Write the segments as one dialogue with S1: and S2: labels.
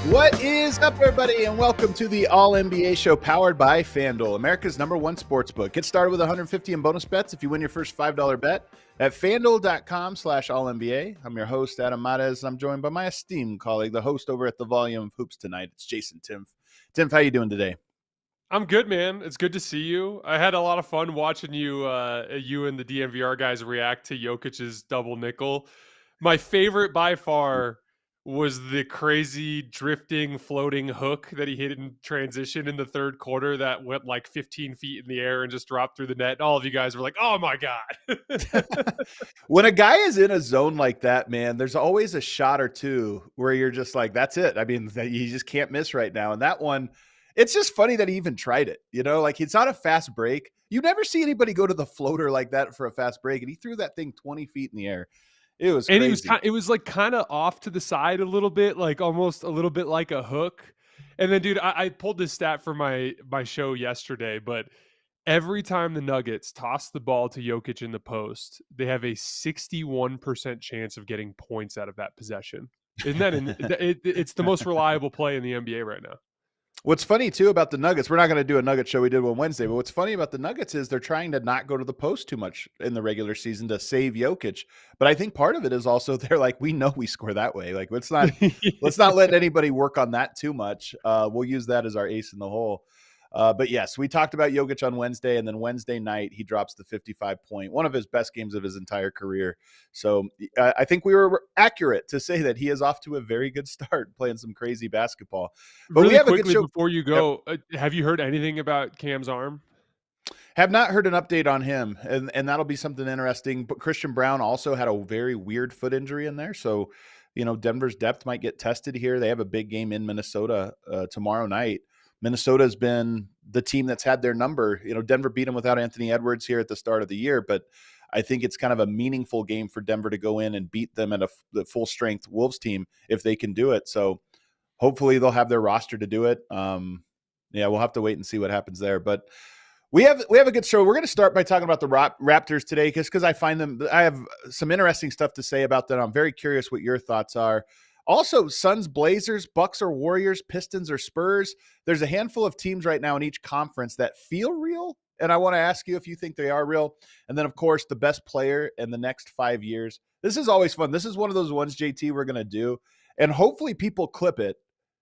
S1: What is up, everybody, and welcome to the All-NBA show powered by FanDuel, America's #1 sportsbook. Get started with $150 in bonus bets if you win your first $5 bet at FanDuel.com/All-NBA. I'm your host, Adam Mares, and I'm joined by my esteemed colleague, the host over at the Volume of Hoops tonight. It's Jason Timpf. Timpf, how you doing today?
S2: I'm good, man. It's good to see you. I had a lot of fun watching you and the DNVR guys react to Jokic's double nickel. My favorite by far was the crazy drifting floating hook that he hit in transition in the third quarter that went like 15 feet in the air and just dropped through the net. And all of you guys were like, oh my God.
S1: When a guy is in a zone like that, man, there's always a shot or two where you're just like, that's it. I mean, you just can't miss right now. And that one, it's just funny that he even tried it, like it's not a fast break. You never see anybody go to the floater like that for a fast break. And he threw that thing 20 feet in the air. It was crazy.
S2: And it was like kind of off to the side a little bit, like almost a little bit like a hook. And then, dude, I pulled this stat for my show yesterday, but every time the Nuggets toss the ball to Jokic in the post, they have a 61% chance of getting points out of that possession. Isn't that it's the most reliable play in the NBA right now.
S1: What's funny, too, about the Nuggets, we're not going to do a Nugget show. We did one Wednesday. But what's funny about the Nuggets is they're trying to not go to the post too much in the regular season to save Jokic. But I think part of it is also they're like, we know we score that way. Like, let's not let anybody work on that too much. We'll use that as our ace in the hole. But yes, we talked about Jokic on Wednesday, and then Wednesday night he drops the 55-point, one of his best games of his entire career. So I think we were accurate to say that he is off to a very good start playing some crazy basketball. But
S2: really
S1: we have
S2: quickly,
S1: a good show
S2: before you go. Have you heard anything about Cam's arm?
S1: Have not heard an update on him, and that'll be something interesting. But Christian Braun also had a very weird foot injury in there, so Denver's depth might get tested here. They have a big game in Minnesota tomorrow night. Minnesota's been the team that's had their number. Denver beat them without Anthony Edwards here at the start of the year, but I think it's kind of a meaningful game for Denver to go in and beat them at the full-strength Wolves team if they can do it. So hopefully they'll have their roster to do it. We'll have to wait and see what happens there. But we have a good show. We're going to start by talking about the Raptors today because I have some interesting stuff to say about them. I'm very curious what your thoughts are. Also, Suns, Blazers, Bucks or Warriors, Pistons or Spurs. There's a handful of teams right now in each conference that feel real, and I want to ask you if you think they are real. And then, of course, the best player in the next 5 years. This is always fun. This is one of those ones, JT, we're going to do, and hopefully people clip it,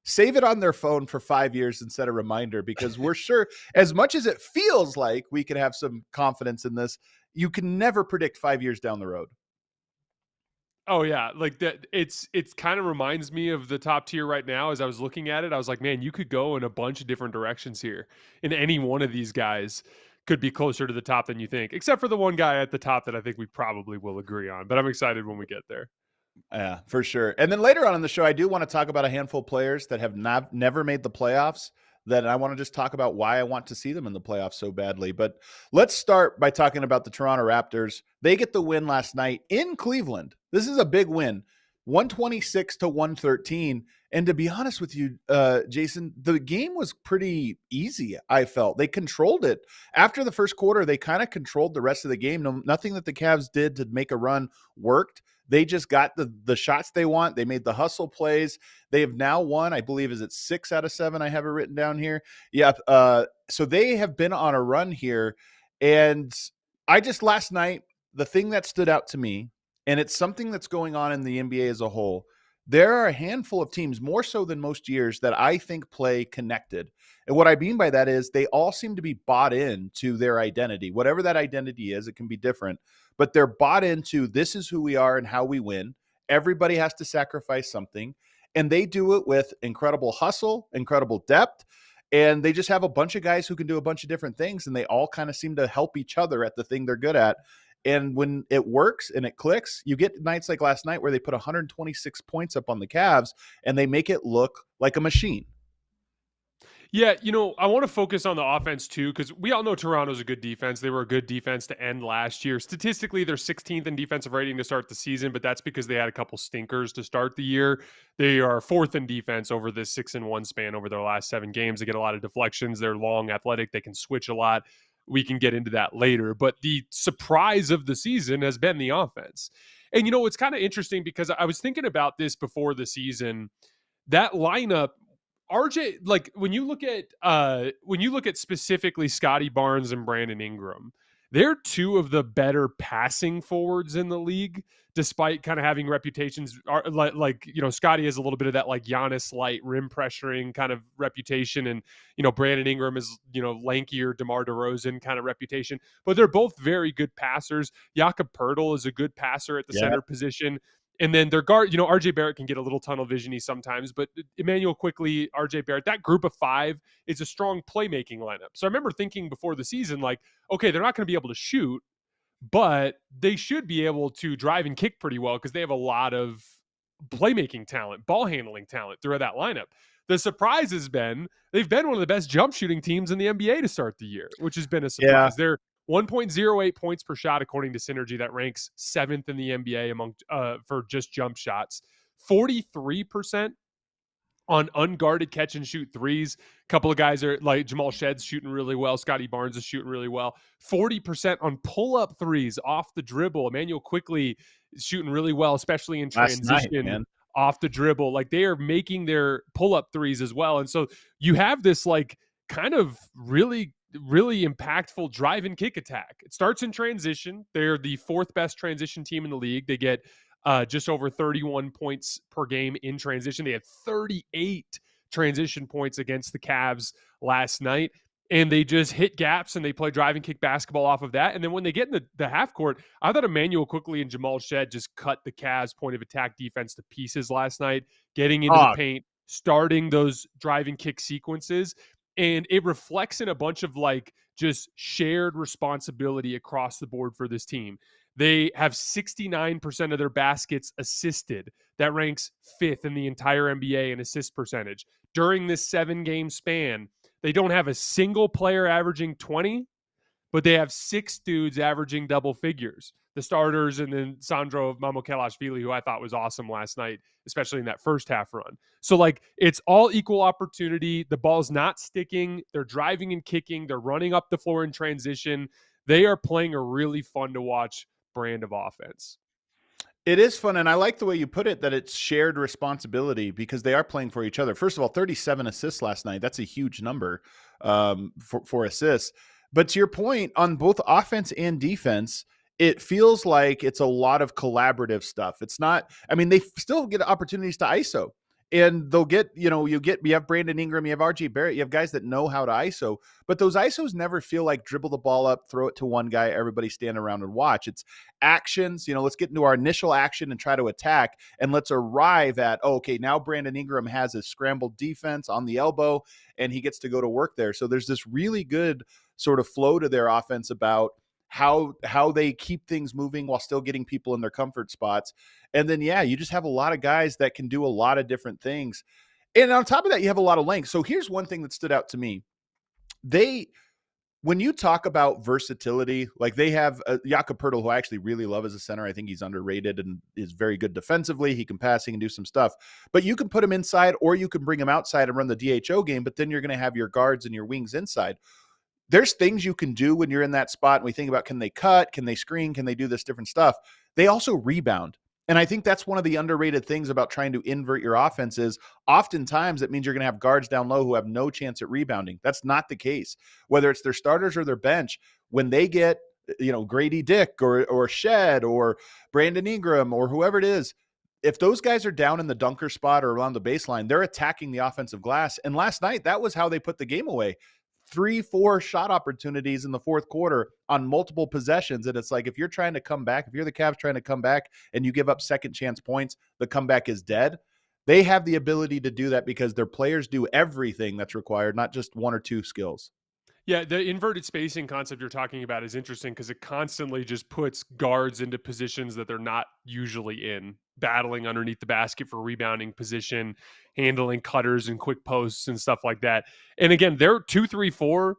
S1: save it on their phone for 5 years and set a reminder, because we're sure, as much as it feels like we can have some confidence in this, you can never predict 5 years down the road.
S2: Oh yeah, like that. It's kind of reminds me of the top tier right now. As I was looking at it, I was like, man, you could go in a bunch of different directions here, and any one of these guys could be closer to the top than you think, except for the one guy at the top that I think we probably will agree on. But I'm excited when we get there.
S1: Yeah, for sure. And then later on in the show, I do want to talk about a handful of players that have never made the playoffs, that I want to just talk about why I want to see them in the playoffs so badly. But let's start by talking about the Toronto Raptors. They get the win last night in Cleveland. This is a big win, 126-113. And to be honest with you, Jason, the game was pretty easy, I felt. They controlled it. After the first quarter, they kind of controlled the rest of the game. Nothing that the Cavs did to make a run worked. They just got the shots they want. They made the hustle plays. They have now won, I believe, is it 6 out of 7? I have it written down here. Yeah. So they have been on a run here. And last night, the thing that stood out to me, and it's something that's going on in the NBA as a whole, there are a handful of teams, more so than most years, that I think play connected. And what I mean by that is they all seem to be bought into their identity. Whatever that identity is, it can be different. But they're bought into, this is who we are and how we win. Everybody has to sacrifice something. And they do it with incredible hustle, incredible depth. And they just have a bunch of guys who can do a bunch of different things, and they all kind of seem to help each other at the thing they're good at. And when it works and it clicks, you get nights like last night where they put 126 points up on the Cavs and they make it look like a machine.
S2: Yeah, I want to focus on the offense too, because we all know Toronto's a good defense. They were a good defense to end last year. Statistically, they're 16th in defensive rating to start the season, but that's because they had a couple stinkers to start the year. They are 4th in defense over this 6-1 span over their last 7 games. They get a lot of deflections. They're long, athletic. They can switch a lot. We can get into that later. But the surprise of the season has been the offense. And, it's kind of interesting because I was thinking about this before the season. That lineup, RJ, like when you look at specifically Scotty Barnes and Brandon Ingram, they're 2 of the better passing forwards in the league, despite kind of having reputations like Scotty has a little bit of that like Giannis light rim pressuring kind of reputation, and Brandon Ingram is lankier DeMar DeRozan kind of reputation, but they're both very good passers. Jakob Poeltl is a good passer at the center position. And then their guard, RJ Barrett can get a little tunnel vision-y sometimes, but Emmanuel Quickley, RJ Barrett, that group of 5 is a strong playmaking lineup. So I remember thinking before the season, like, okay, they're not going to be able to shoot, but they should be able to drive and kick pretty well because they have a lot of playmaking talent, ball handling talent throughout that lineup. The surprise has been they've been one of the best jump shooting teams in the NBA to start the year, which has been a surprise. They're 1.08 points per shot according to Synergy. That ranks 7th in the NBA among for just jump shots. 43% on unguarded catch and shoot threes. A couple of guys are like Jamal Shedd's shooting really well. Scotty Barnes is shooting really well. 40% on pull-up threes off the dribble. Emmanuel Quickley is shooting really well, especially in transition off the dribble. Like they are making their pull-up threes as well. And so you have this like kind of really impactful drive and kick attack. It starts in transition. They're the 4th best transition team in the league. They get just over 31 points per game in transition. They had 38 transition points against the Cavs last night, and they just hit gaps and they play drive and kick basketball off of that. And then when they get in the half court, I thought Emmanuel Quickley and Jamal Shed just cut the Cavs point of attack defense to pieces last night, getting into the paint, starting those drive and kick sequences. And it reflects in a bunch of like just shared responsibility across the board for this team. They have 69% of their baskets assisted. That ranks 5th in the entire NBA in assist percentage. During this 7-game span, they don't have a single player averaging 20, but they have 6 dudes averaging double figures. The starters, and then Sandro Mamukelashvili, who I thought was awesome last night, especially in that first half run. So, like, it's all equal opportunity. The ball's not sticking. They're driving and kicking. They're running up the floor in transition. They are playing a really fun to watch brand of offense.
S1: It is fun, and I like the way you put it, that it's shared responsibility because they are playing for each other. First of all, 37 assists last night. That's a huge number for assists. But to your point, on both offense and defense, it feels like it's a lot of collaborative stuff. It's not, I mean, they still get opportunities to ISO, and they'll get, you have Brandon Ingram, you have RJ Barrett, you have guys that know how to ISO, but those ISOs never feel like dribble the ball up, throw it to one guy, everybody stand around and watch. It's actions, let's get into our initial action and try to attack, and let's arrive at, okay, now Brandon Ingram has a scrambled defense on the elbow, and he gets to go to work there. So there's this really good sort of flow to their offense about how they keep things moving while still getting people in their comfort spots. And then, you just have a lot of guys that can do a lot of different things. And on top of that, you have a lot of length. So here's one thing that stood out to me. When you talk about versatility, like they have Jakob Poeltl, who I actually really love as a center. I think he's underrated and is very good defensively. He can pass, he can do some stuff, but you can put him inside or you can bring him outside and run the DHO game, but then you're going to have your guards and your wings inside. There's things you can do when you're in that spot. And we think about, can they cut? Can they screen? Can they do this different stuff? They also rebound. And I think that's one of the underrated things about trying to invert your offense is oftentimes it means you're going to have guards down low who have no chance at rebounding. That's not the case. Whether it's their starters or their bench, when they get, Grady Dick or Shed or Brandon Ingram or whoever it is, if those guys are down in the dunker spot or around the baseline, they're attacking the offensive glass. And last night, that was how they put the game away. 3-4 shot opportunities in the fourth quarter on multiple possessions. And it's like, if you're trying to come back, if you're the Cavs trying to come back and you give up second chance points, the comeback is dead. They have the ability to do that because their players do everything that's required, not just one or two skills.
S2: Yeah, the inverted spacing concept you're talking about is interesting because it constantly just puts guards into positions that they're not usually in, battling underneath the basket for rebounding position, handling cutters and quick posts and stuff like that. And again, they're 2, 3, 4,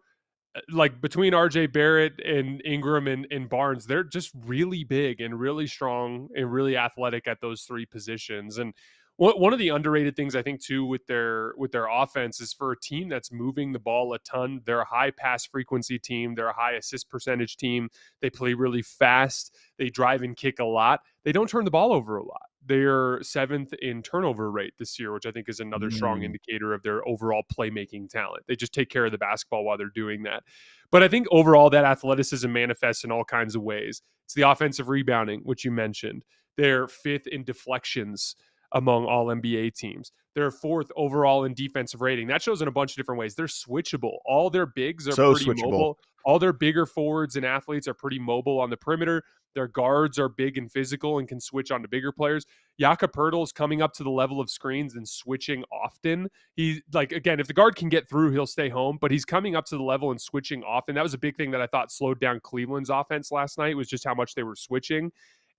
S2: like between RJ Barrett and Ingram and Barnes, they're just really big and really strong and really athletic at those three positions. And one of the underrated things I think too with their offense is for a team that's moving the ball a ton. They're a high pass frequency team. They're a high assist percentage team. They play really fast. They drive and kick a lot. They don't turn the ball over a lot. They're 7th in turnover rate this year, which I think is another strong indicator of their overall playmaking talent. They just take care of the basketball while they're doing that. But I think overall that athleticism manifests in all kinds of ways. It's the offensive rebounding, which you mentioned. They're 5th in deflections among all NBA teams. They're 4th overall in defensive rating. That shows in a bunch of different ways. They're switchable. All their bigs are pretty mobile. All their bigger forwards and athletes are pretty mobile on the perimeter. Their guards are big and physical and can switch on to bigger players. Jakob Poeltl is coming up to the level of screens and switching often. He, like, again, if the guard can get through, he'll stay home, but he's coming up to the level and switching often. That was a big thing that I thought slowed down Cleveland's offense last night, was just how much they were switching.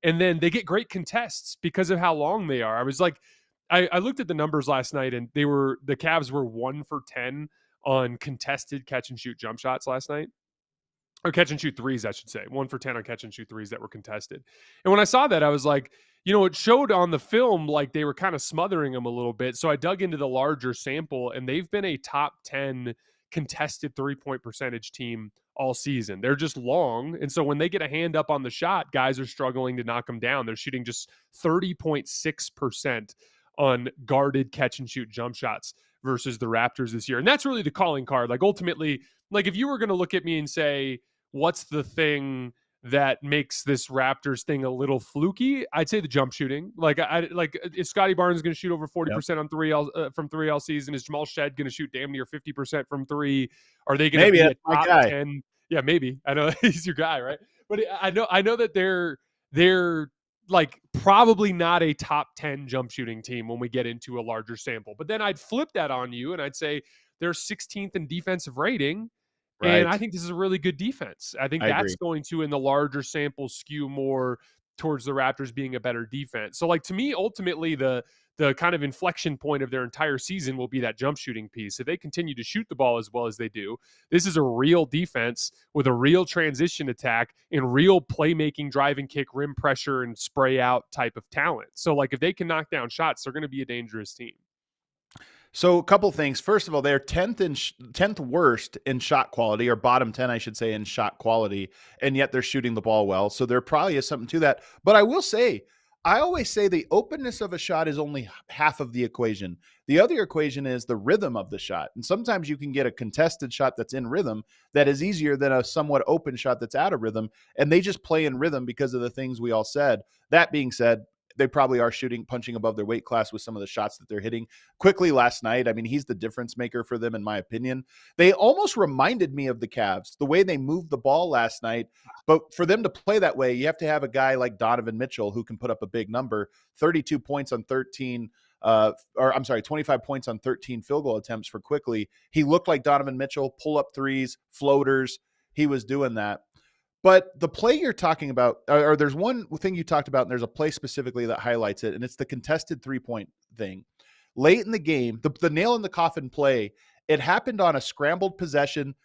S2: And then they get great contests because of how long they are. I was like, I looked at the numbers last night, and the Cavs were 1 for 10 on contested catch and shoot jump shots last night. Or catch and shoot threes, I should say. 1 for 10 on catch and shoot threes that were contested. And when I saw that, I was like, it showed on the film like they were kind of smothering them a little bit. So I dug into the larger sample, and they've been a top 10 contested 3-point percentage team all season. They're just long. And so when they get a hand up on the shot, guys are struggling to knock them down. They're shooting just 30.6% on guarded catch and shoot jump shots versus the Raptors this year. And that's really the calling card. Like ultimately, like if you were going to look at me and say, what's the thing that makes this Raptors thing a little fluky? I'd say the jump shooting. Like if Scotty Barnes is going to shoot over 40% on from three all season, is Jamal Shed going to shoot damn near 50% from three? Are they going to be a top 10? Yeah, maybe. I know he's your guy, right? But I know that they're like probably not a top 10 jump shooting team when we get into a larger sample. But then I'd flip that on you and I'd say they're 16th in defensive rating. Right. And I think this is a really good defense. I think that's going to, in the larger sample, skew more towards the Raptors being a better defense. So like to me, ultimately the kind of inflection point of their entire season will be that jump shooting piece. If they continue to shoot the ball as well as they do, this is a real defense with a real transition attack and real playmaking, drive and kick, rim pressure and spray out type of talent. So like if they can knock down shots, they're going to be a dangerous team.
S1: So a couple things. First of all, they're 10th worst in shot quality, or bottom 10, I should say, in shot quality, and yet they're shooting the ball well. So there probably is something to that. But I will say, I always say the openness of a shot is only half of the equation. The other equation is the rhythm of the shot. And sometimes you can get a contested shot that's in rhythm that is easier than a somewhat open shot that's out of rhythm. And they just play in rhythm because of the things we all said. That being said, they probably are punching above their weight class with some of the shots that they're hitting. Quickly last night, I mean, he's the difference maker for them, in my opinion. They almost reminded me of the Cavs, the way they moved the ball last night. But for them to play that way, you have to have a guy like Donovan Mitchell who can put up a big number, 32 points on 25 points on 13 field goal attempts for Quickly. He looked like Donovan Mitchell, pull up threes, floaters. He was doing that. But the play you're talking about, or there's one thing you talked about, and there's a play specifically that highlights it, and it's the contested 3-point thing. Late in the game, the nail in the coffin play, it happened on a scrambled possession.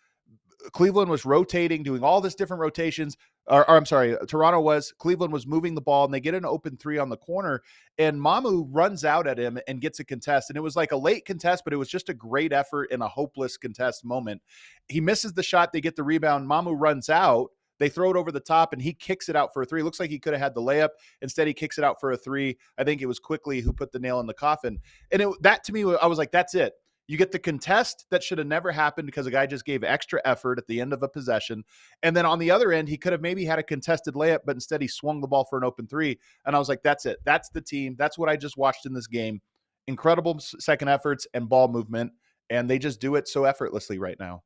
S1: Cleveland was rotating, doing all this different rotations. Toronto was. Cleveland was moving the ball, and they get an open three on the corner, and Mamu runs out at him and gets a contest. And it was like a late contest, but it was just a great effort in a hopeless contest moment. He misses the shot. They get the rebound. Mamu runs out. They throw it over the top, and he kicks it out for a three. It looks like he could have had the layup. Instead, he kicks it out for a three. I think it was Quickly who put the nail in the coffin. And that, to me, I was like, that's it. You get the contest that should have never happened because the guy just gave extra effort at the end of a possession. And then on the other end, he could have maybe had a contested layup, but instead he swung the ball for an open three. And I was like, that's it. That's the team. That's what I just watched in this game. Incredible second efforts and ball movement. And they just do it so effortlessly right now.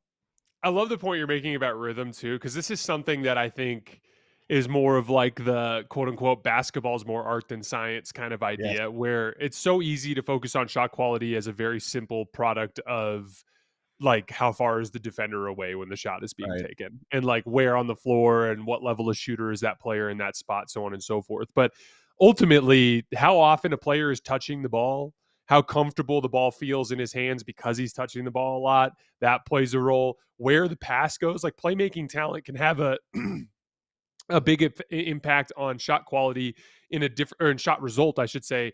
S2: I love the point you're making about rhythm too, because this is something that I think is more of like the quote unquote basketball is more art than science kind of
S1: Yes.
S2: idea, where it's so easy to focus on shot quality as a very simple product of like how far is the defender away when the shot is being
S1: Right.
S2: taken, and like where on the floor and what level of shooter is that player in that spot, so on and so forth. But ultimately, how often a player is touching the ball, how comfortable the ball feels in his hands because he's touching the ball a lot, that plays a role. Where the pass goes, like playmaking talent can have a big impact on shot quality in a different, or in shot result, I should say,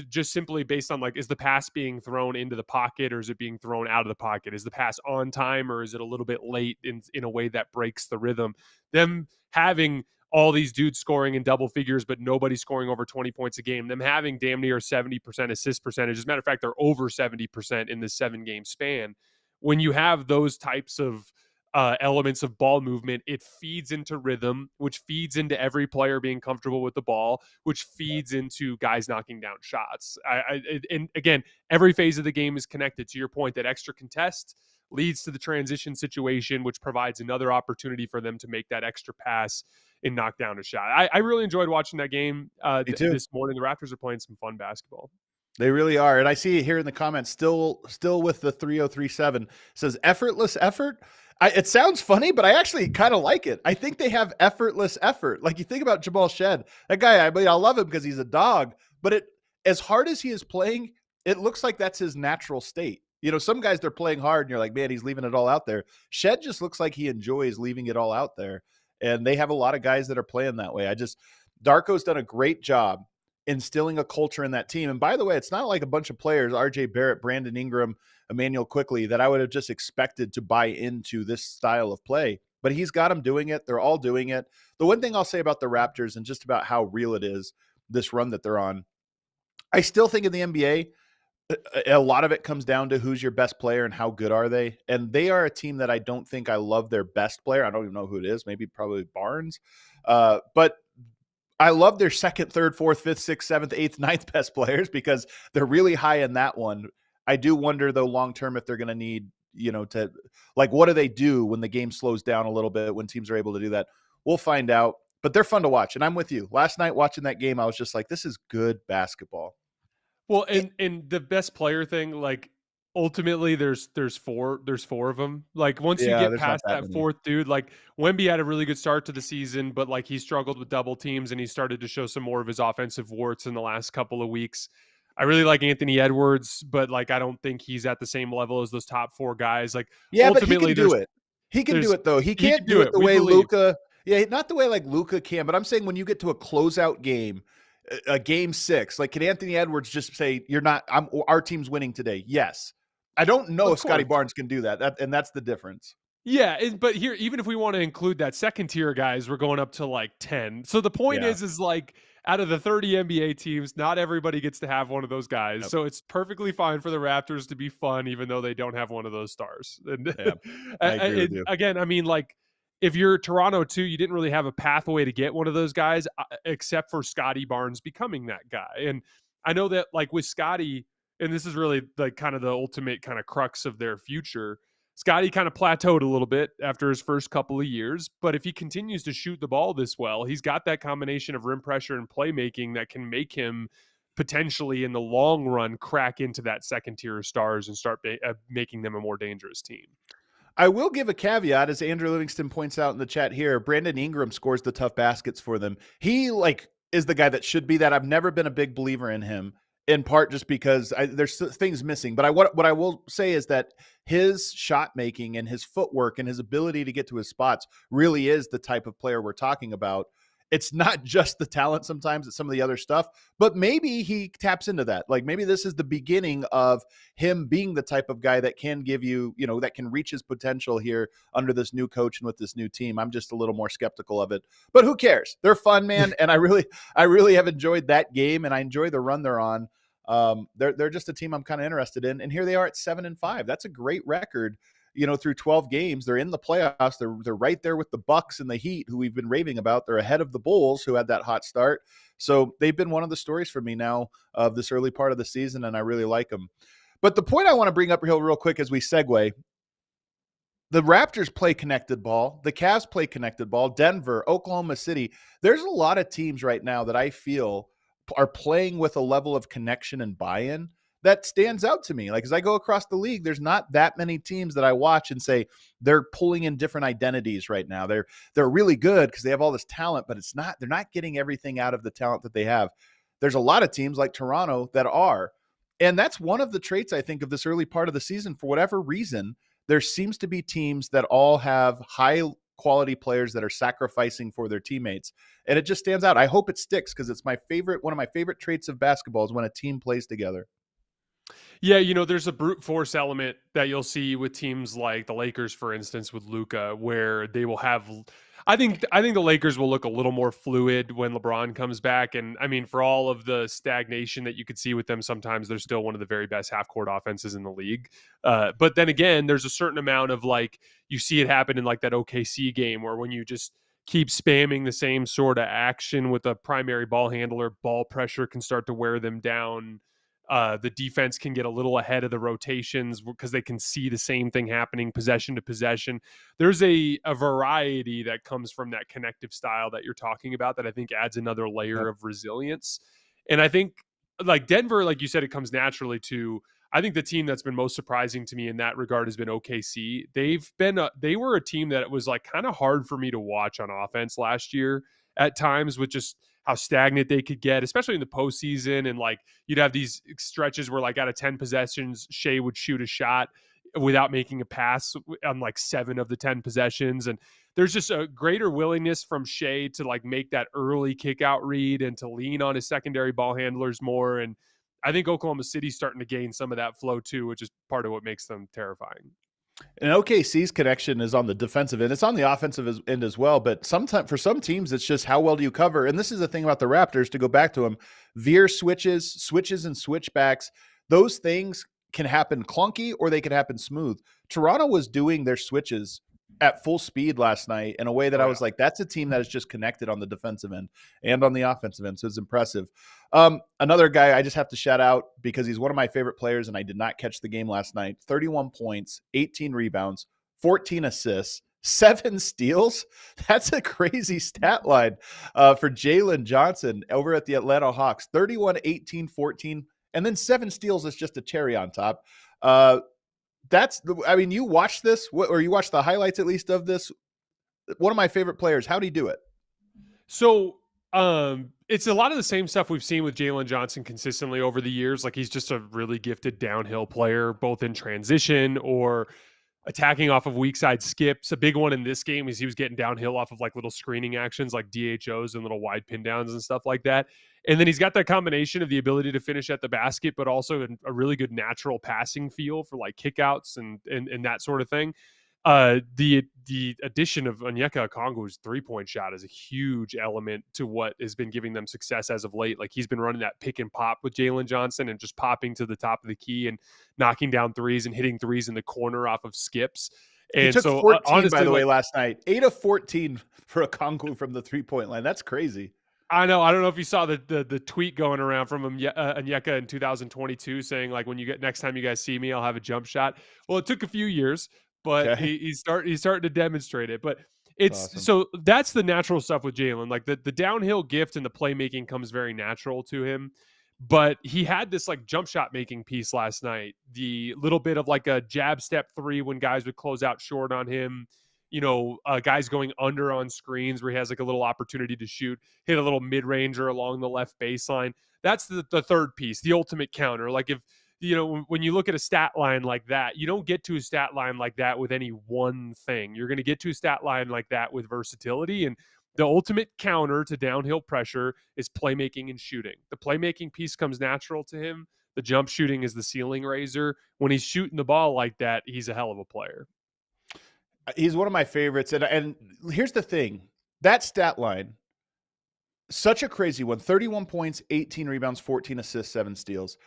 S2: just simply based on like, is the pass being thrown into the pocket or is it being thrown out of the pocket? Is the pass on time or is it a little bit late in a way that breaks the rhythm? Them having all these dudes scoring in double figures, but nobody scoring over 20 points a game, them having damn near 70% assist percentage. As a matter of fact, they're over 70% in this 7-game span. When you have those types of elements of ball movement, it feeds into rhythm, which feeds into every player being comfortable with the ball, which feeds into guys knocking down shots. And again, every phase of the game is connected. To your point, that extra contest leads to the transition situation, which provides another opportunity for them to make that extra pass and knock down a shot. I really enjoyed watching that game
S1: Me too.
S2: this morning. The Raptors are playing some fun basketball.
S1: They really are. And I see it here in the comments, still with the 3037, says effortless effort. It sounds funny, but I actually kind of like it. I think they have effortless effort. Like you think about Jamal Shed, that guy, I mean, I love him because he's a dog, but as hard as he is playing, it looks like that's his natural state. You know, some guys, they're playing hard and you're like, man, he's leaving it all out there. Shed just looks like he enjoys leaving it all out there. And they have a lot of guys that are playing that way. Darko's done a great job instilling a culture in that team. And by the way, it's not like a bunch of players, RJ Barrett, Brandon Ingram, Emmanuel Quickly, that I would have just expected to buy into this style of play, but he's got them doing it. They're all doing it. The one thing I'll say about the Raptors and just about how real it is, this run that they're on, I still think in the NBA, a lot of it comes down to who's your best player and how good are they. And they are a team that I don't think I love their best player. I don't even know who it is. Maybe probably Barnes. But I love their second, third, fourth, fifth, sixth, seventh, eighth, ninth best players because they're really high in that one. I do wonder though, long-term, if they're going to need, to like, what do they do when the game slows down a little bit, when teams are able to do that? We'll find out, but they're fun to watch. And I'm with you. Last night watching that game, I was just like, this is good basketball.
S2: Well, and the best player thing, like ultimately there's four of them. Like once you
S1: Yeah,
S2: get
S1: there's not
S2: past
S1: that
S2: that
S1: many.
S2: fourth dude, like Wemby had a really good start to the season, but like he struggled with double teams and he started to show some more of his offensive warts in the last couple of weeks. I really like Anthony Edwards, but like I don't think he's at the same level as those top four guys. Like
S1: Yeah, but he
S2: ultimately
S1: can do it. He can do
S2: there's
S1: it though. He
S2: he can
S1: can't
S2: do
S1: do it
S2: it.
S1: the
S2: We
S1: way
S2: believe.
S1: Luka. Yeah, not the way like Luka can. But I'm saying when you get to a closeout game, a game 6, like can Anthony Edwards just say, "You're not. Our team's winning today"? Yes. I don't know
S2: Of
S1: if Scotty
S2: course.
S1: Barnes can do that. And that's the difference.
S2: Yeah, but here, even if we want to include that second tier guys, we're going up to like 10. So the point
S1: Yeah.
S2: is like out of the 30 NBA teams, not everybody gets to have one of those guys.
S1: Yep.
S2: So it's perfectly fine for the Raptors to be fun, even though they don't have one of those stars. And
S1: Yeah. I agree with you.
S2: again, I mean, like if you're Toronto too, you didn't really have a pathway to get one of those guys except for Scotty Barnes becoming that guy. And I know that like with Scotty, and this is really like kind of the ultimate kind of crux of their future. Scotty kind of plateaued a little bit after his first couple of years, but if he continues to shoot the ball this well, he's got that combination of rim pressure and playmaking that can make him potentially in the long run crack into that second tier of stars and start making them a more dangerous team.
S1: I will give a caveat, as Andrew Livingston points out in the chat here. Brandon Ingram scores the tough baskets for them. He is the guy that should be that. I've never been a big believer in him, in part just because there's things missing. But what I will say is that his shot making and his footwork and his ability to get to his spots really is the type of player we're talking about. It's not just the talent sometimes, it's some of the other stuff, but maybe he taps into that. Like maybe this is the beginning of him being the type of guy that can give you, that can reach his potential here under this new coach and with this new team. I'm just a little more skeptical of it, but who cares? They're fun, man. And I really have enjoyed that game and I enjoy the run they're on. They're just a team I'm kind of interested in. And here they are at 7-5. That's a great record. Through 12 games, they're in the playoffs. They're right there with the Bucks and the Heat, who we've been raving about. They're ahead of the Bulls, who had that hot start. So they've been one of the stories for me now of this early part of the season, and I really like them. But the point I want to bring up here real quick as we segue, the Raptors play connected ball. The Cavs play connected ball. Denver, Oklahoma City. There's a lot of teams right now that I feel are playing with a level of connection and buy-in that stands out to me. Like, as I go across the league, there's not that many teams that I watch and say they're pulling in different identities right now. They're really good because they have all this talent, but they're not getting everything out of the talent that they have. There's a lot of teams like Toronto that are. And that's one of the traits, I think, of this early part of the season. For whatever reason, there seems to be teams that all have high quality players that are sacrificing for their teammates. And it just stands out. I hope it sticks because it's one of my favorite traits of basketball is when a team plays together.
S2: Yeah, there's a brute force element that you'll see with teams like the Lakers, for instance, with Luka, where they will have. I think the Lakers will look a little more fluid when LeBron comes back, and I mean, for all of the stagnation that you could see with them, sometimes they're still one of the very best half court offenses in the league. But then again, there's a certain amount of like you see it happen in like that OKC game, where when you just keep spamming the same sort of action with a primary ball handler, ball pressure can start to wear them down. The defense can get a little ahead of the rotations because they can see the same thing happening possession to possession. There's a variety that comes from that connective style that you're talking about that I think adds another layer of resilience. And I think like Denver, like you said, it comes naturally to. I think the team that's been most surprising to me in that regard has been OKC. They were a team that was like kind of hard for me to watch on offense last year at times with just how stagnant they could get, especially in the postseason. And like you'd have these stretches where like out of 10 possessions, Shea would shoot a shot without making a pass on like 7 of the 10 possessions. And there's just a greater willingness from Shea to like make that early kick out read and to lean on his secondary ball handlers more. And I think Oklahoma City's starting to gain some of that flow too, which is part of what makes them terrifying.
S1: And OKC's connection is on the defensive end. It's on the offensive end as well. But sometimes for some teams, it's just how well do you cover? And this is the thing about the Raptors, to go back to them, veer switches and switchbacks. Those things can happen clunky or they can happen smooth. Toronto was doing their switches at full speed last night in a way that I was like, that's a team that is just connected on the defensive end and on the offensive end. So it's impressive. Another guy I just have to shout out because he's one of my favorite players and I did not catch the game last night. 31 points, 18 rebounds, 14 assists, 7 steals. That's a crazy stat line for Jalen Johnson over at the Atlanta Hawks. 31, 18, 14, and then 7 steals is just a cherry on top. You watched this, or you watched the highlights at least of this. One of my favorite players. How'd he do it?
S2: So it's a lot of the same stuff we've seen with Jalen Johnson consistently over the years. Like he's just a really gifted downhill player, both in transition or attacking off of weak side skips. A big one in this game is he was getting downhill off of like little screening actions like DHOs and little wide pin downs and stuff like that. And then he's got that combination of the ability to finish at the basket, but also a really good natural passing feel for like kickouts and that sort of thing. The addition of Onyeka Okongwu's 3-point shot is a huge element to what has been giving them success as of late. Like he's been running that pick and pop with Jalen Johnson and just popping to the top of the key and knocking down threes and hitting threes in the corner off of skips. And
S1: he took
S2: so
S1: 14,
S2: honestly,
S1: by the way, last night, 8 of 14 for Okongwu from the 3-point line. That's crazy.
S2: I know. I don't know if you saw the tweet going around from Onyeka in 2022 saying like, next time you guys see me, I'll have a jump shot. Well, it took a few years, but he's starting to demonstrate it. But it's awesome. So that's the natural stuff with Jalen. Like the downhill gift and the playmaking comes very natural to him. But he had this like jump shot making piece last night. The little bit of like a jab step 3 when guys would close out short on him. Guys going under on screens where he has like a little opportunity to shoot, hit a little mid-ranger along the left baseline. That's the third piece, the ultimate counter. Like if, when you look at a stat line like that, you don't get to a stat line like that with any one thing. You're going to get to a stat line like that with versatility. And the ultimate counter to downhill pressure is playmaking and shooting. The playmaking piece comes natural to him. The jump shooting is the ceiling raiser. When he's shooting the ball like that, he's a hell of a player.
S1: He's one of my favorites. And here's the thing. That stat line, such a crazy one. 31 points, 18 rebounds, 14 assists, 7 steals.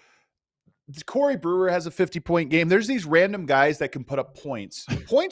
S1: Corey Brewer has a 50-point game. There's these random guys that can put up points,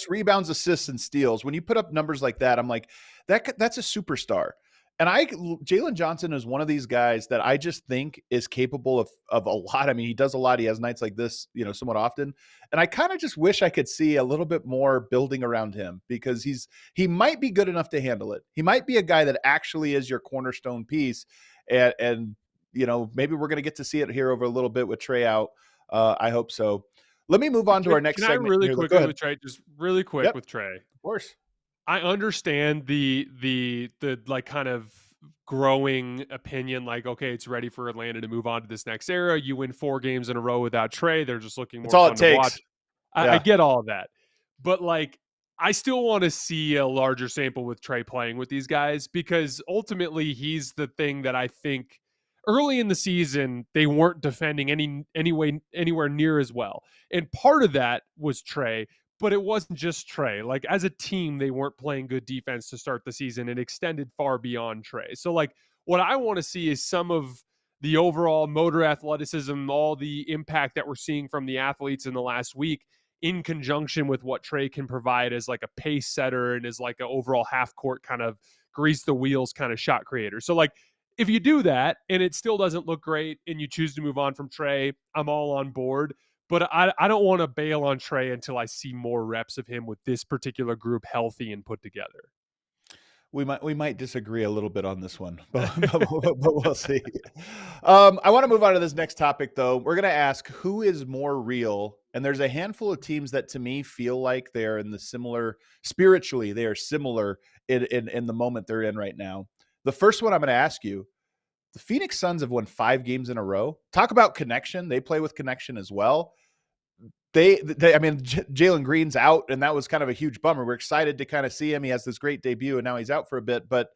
S1: rebounds, assists, and steals. When you put up numbers like that, I'm like, that's a superstar. And Jalen Johnson is one of these guys that I just think is capable of a lot. I mean, he does a lot. He has nights like this, somewhat often. And I kind of just wish I could see a little bit more building around him, because he might be good enough to handle it. He might be a guy that actually is your cornerstone piece. And maybe we're going to get to see it here over a little bit with Trae out. I hope so. Let me move on to our next
S2: Can I
S1: segment
S2: really
S1: here. Go
S2: quickly
S1: ahead.
S2: with Trae, just really quick
S1: Yep,
S2: with Trae?
S1: of course.
S2: I understand the like kind of growing opinion, like, okay, it's ready for Atlanta to move on to this next era. You win 4 games in a row without Trae. They're just looking
S1: That's
S2: more
S1: all it
S2: fun to watch.
S1: takes.
S2: I
S1: Yeah.
S2: get all of that. But like, I still want to see a larger sample with Trae playing with these guys, because ultimately he's the thing that I think early in the season they weren't defending anywhere near as well. And part of that was Trae, but it wasn't just Trae. Like, as a team, they weren't playing good defense to start the season. It extended far beyond Trae. So like, what I want to see is some of the overall motor athleticism, all the impact that we're seeing from the athletes in the last week, in conjunction with what Trae can provide as like a pace setter and as like an overall half court kind of grease the wheels kind of shot creator. So like, if you do that and it still doesn't look great and you choose to move on from Trae, I'm all on board. But I don't want to bail on Trae until I see more reps of him with this particular group healthy and put together.
S1: We might disagree a little bit on this one, but we'll see. I want to move on to this next topic, though. We're going to ask, who is more real? And there's a handful of teams that, to me, feel like they're in the similar spiritually. They are similar in the moment they're in right now. The first one I'm going to ask you: the Phoenix Suns have won 5 games in a row. Talk about connection. They play with connection as well. I mean, Jalen Green's out, and that was kind of a huge bummer. We're excited to kind of see him. He has this great debut, and now he's out for a bit, but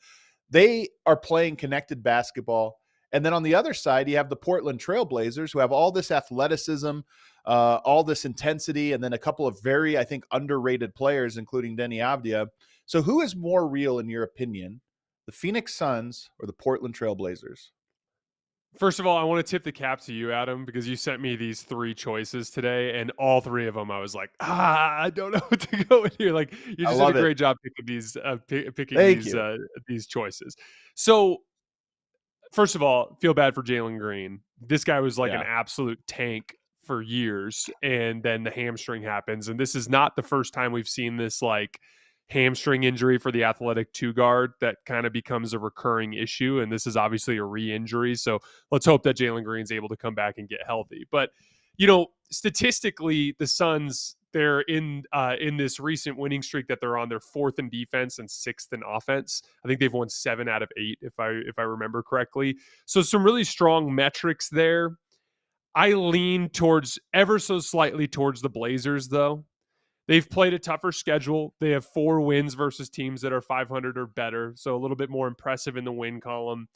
S1: they are playing connected basketball. And then on the other side, you have the Portland Trailblazers, who have all this athleticism, all this intensity, and then a couple of very, I think, underrated players, including Deni Avdija. So who is more real, in your opinion, the Phoenix Suns or the Portland Trailblazers?
S2: First of all, I want to tip the cap to you, Adam, because you sent me these 3 choices today, and all 3 of them, I was like, I don't know what to go with here. Like, you
S1: I
S2: just did a
S1: love it.
S2: great job picking these,
S1: Thank you.
S2: these choices. So, first of all, feel bad for Jalen Green. This guy was like an
S1: Yeah.
S2: absolute tank for years, and then the hamstring happens, and this is not the first time we've seen this like hamstring injury for the athletic 2 guard that kind of becomes a recurring issue, and this is obviously a re-injury. So let's hope that Jalen Green's able to come back and get healthy. But statistically, the Suns, they're in this recent winning streak that they're on. They're 4th in defense and 6th in offense. I think they've won 7 out of 8 if I remember correctly. So some really strong metrics there. I lean towards ever so slightly towards the Blazers, though. They've played a tougher schedule. They have 4 wins versus teams that are 500 or better, so a little bit more impressive in the win column.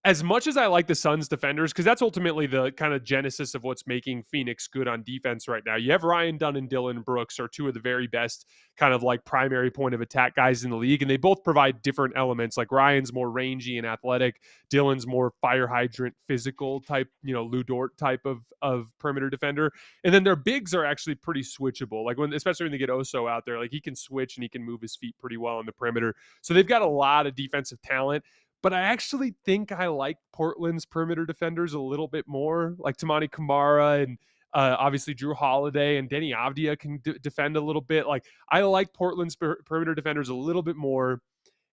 S2: As much as I like the Suns defenders, because that's ultimately the kind of genesis of what's making Phoenix good on defense right now. You have Ryan Dunn and Dylan Brooks are 2 of the very best kind of like primary point of attack guys in the league, and they both provide different elements. Like, Ryan's more rangy and athletic, Dylan's more fire hydrant physical type, Lou Dort type of perimeter defender. And then their bigs are actually pretty switchable. Like, especially when they get Oso out there, like, he can switch and he can move his feet pretty well on the perimeter. So they've got a lot of defensive talent. But I actually think I like Portland's perimeter defenders a little bit more, like Tamani Kamara and obviously Drew Holiday and Deni Avdija can defend a little bit. Like, I like Portland's perimeter defenders a little bit more.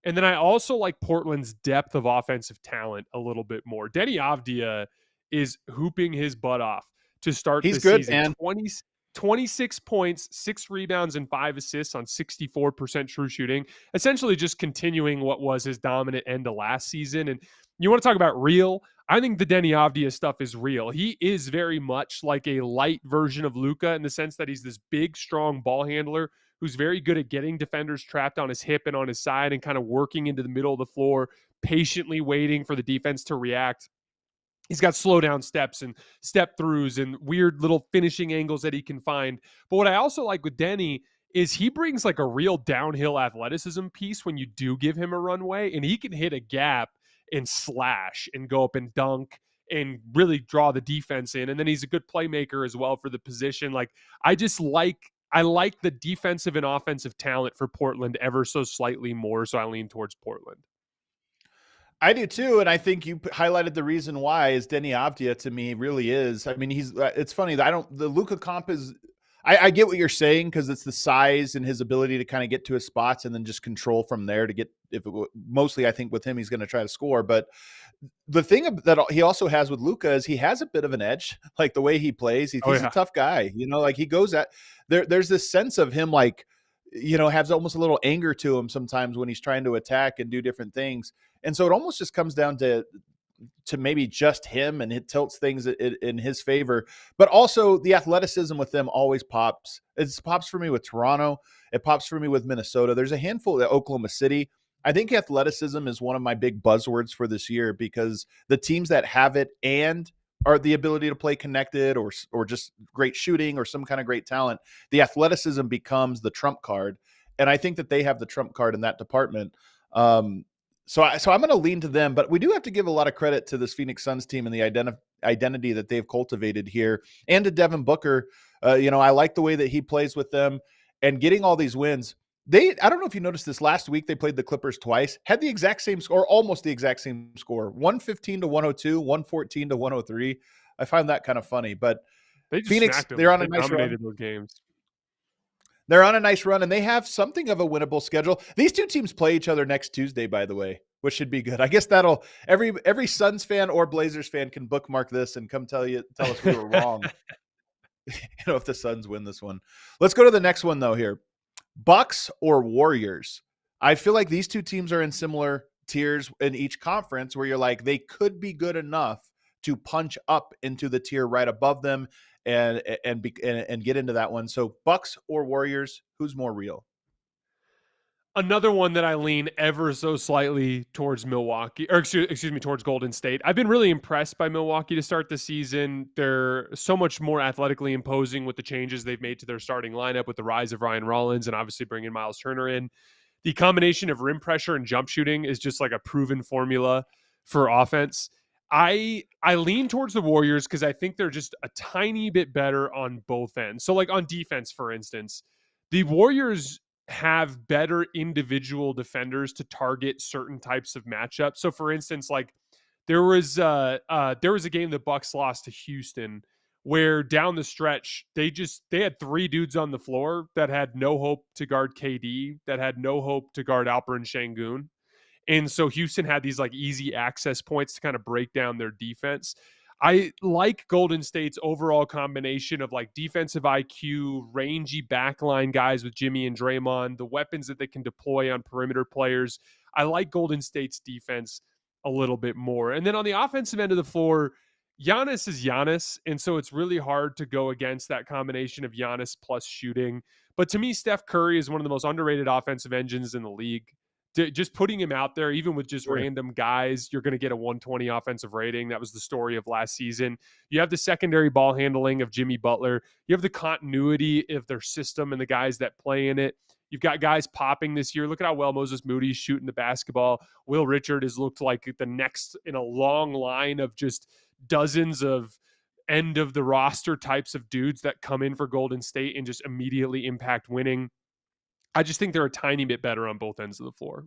S2: And then I also like Portland's depth of offensive talent a little bit more. Deni Avdija is hooping his butt off to start
S1: He's
S2: the
S1: good,
S2: season.
S1: man.
S2: 26 points, 6 rebounds, and 5 assists on 64% true shooting, essentially just continuing what was his dominant end of last season. And you want to talk about real? I think the Deni Avdija stuff is real. He is very much like a light version of Luka in the sense that he's this big, strong ball handler who's very good at getting defenders trapped on his hip and on his side and kind of working into the middle of the floor, patiently waiting for the defense to react. He's got slow down steps and step throughs and weird little finishing angles that he can find. But what I also like with Deni is he brings like a real downhill athleticism piece when you do give him a runway, and he can hit a gap and slash and go up and dunk and really draw the defense in. And then he's a good playmaker as well for the position. Like, I like the defensive and offensive talent for Portland ever so slightly more. So I lean towards Portland.
S1: I do too, and I think you highlighted the reason why is Denny Avdia to me really is. I mean, it's funny that the Luka comp is. I get what you're saying because it's the size and his ability to kind of get to his spots and then just control from there to get. Mostly, I think with him he's going to try to score, but the thing that he also has with Luka is he has a bit of an edge, like the way he plays.
S2: Oh
S1: He's a
S2: yeah.
S1: tough guy, like he goes at there's this sense of him like, has almost a little anger to him sometimes when he's trying to attack and do different things. And so it almost just comes down to maybe just him, and it tilts things in his favor. But also the athleticism with them always pops. It pops for me with Toronto. It pops for me with Minnesota. There's a handful at Oklahoma City. I think athleticism is one of my big buzzwords for this year because the teams that have it and are the ability to play connected or just great shooting or some kind of great talent, the athleticism becomes the trump card. And I think that they have the trump card in that department. So I'm going to lean to them, but we do have to give a lot of credit to this Phoenix Suns team and the identity that they've cultivated here, and to Devin Booker. I like the way that he plays with them and getting all these wins. I don't know if you noticed this last week, they played the Clippers twice, had the exact same score, almost the exact same score, 115 to 102, 114 to 103. I find that kind of funny, but
S2: They just
S1: Phoenix,
S2: smacked them.
S1: they're on
S2: They
S1: a nice run.
S2: dominated those games.
S1: They're on a nice run, and they have something of a winnable schedule. These two teams play each other next Tuesday, by the way, which should be good. I guess that'll every Suns fan or Blazers fan can bookmark this and come tell us we were wrong. If the Suns win this one. Let's go to the next one though here. Bucks or Warriors? I feel like these two teams are in similar tiers in each conference where you're like, they could be good enough to punch up into the tier right above them and get into that one. So Bucks or Warriors, who's more real?
S2: Another one that I lean ever so slightly towards Milwaukee, or excuse me, towards Golden State. I've been really impressed by Milwaukee to start the season. They're so much more athletically imposing with the changes they've made to their starting lineup with the rise of Ryan Rollins and obviously bringing Miles Turner in. The combination of rim pressure and jump shooting is just like a proven formula for offense. I lean towards the Warriors because I think they're just a tiny bit better on both ends. So like on defense, for instance, the Warriors have better individual defenders to target certain types of matchups. So for instance, like there was a game the Bucks lost to Houston where down the stretch they had three dudes on the floor that had no hope to guard KD, that had no hope to guard Alperen Şengün. And so Houston had these like easy access points to kind of break down their defense. I like Golden State's overall combination of like defensive IQ, rangy backline guys with Jimmy and Draymond, the weapons that they can deploy on perimeter players. I like Golden State's defense a little bit more. And then on the offensive end of the floor, Giannis is Giannis. And so it's really hard to go against that combination of Giannis plus shooting. But to me, Steph Curry is one of the most underrated offensive engines in the league. Just putting him out there, even with just random guys, you're going to get a 120 offensive rating. That was the story of last season. You have the secondary ball handling of Jimmy Butler. You have the continuity of their system and the guys that play in it. You've got guys popping this year. Look at how well Moses Moody's shooting the basketball. Will Richard has looked like the next in a long line of just dozens of end of the roster types of dudes that come in for Golden State and just immediately impact winning. I just think they're a tiny bit better on both ends of the floor.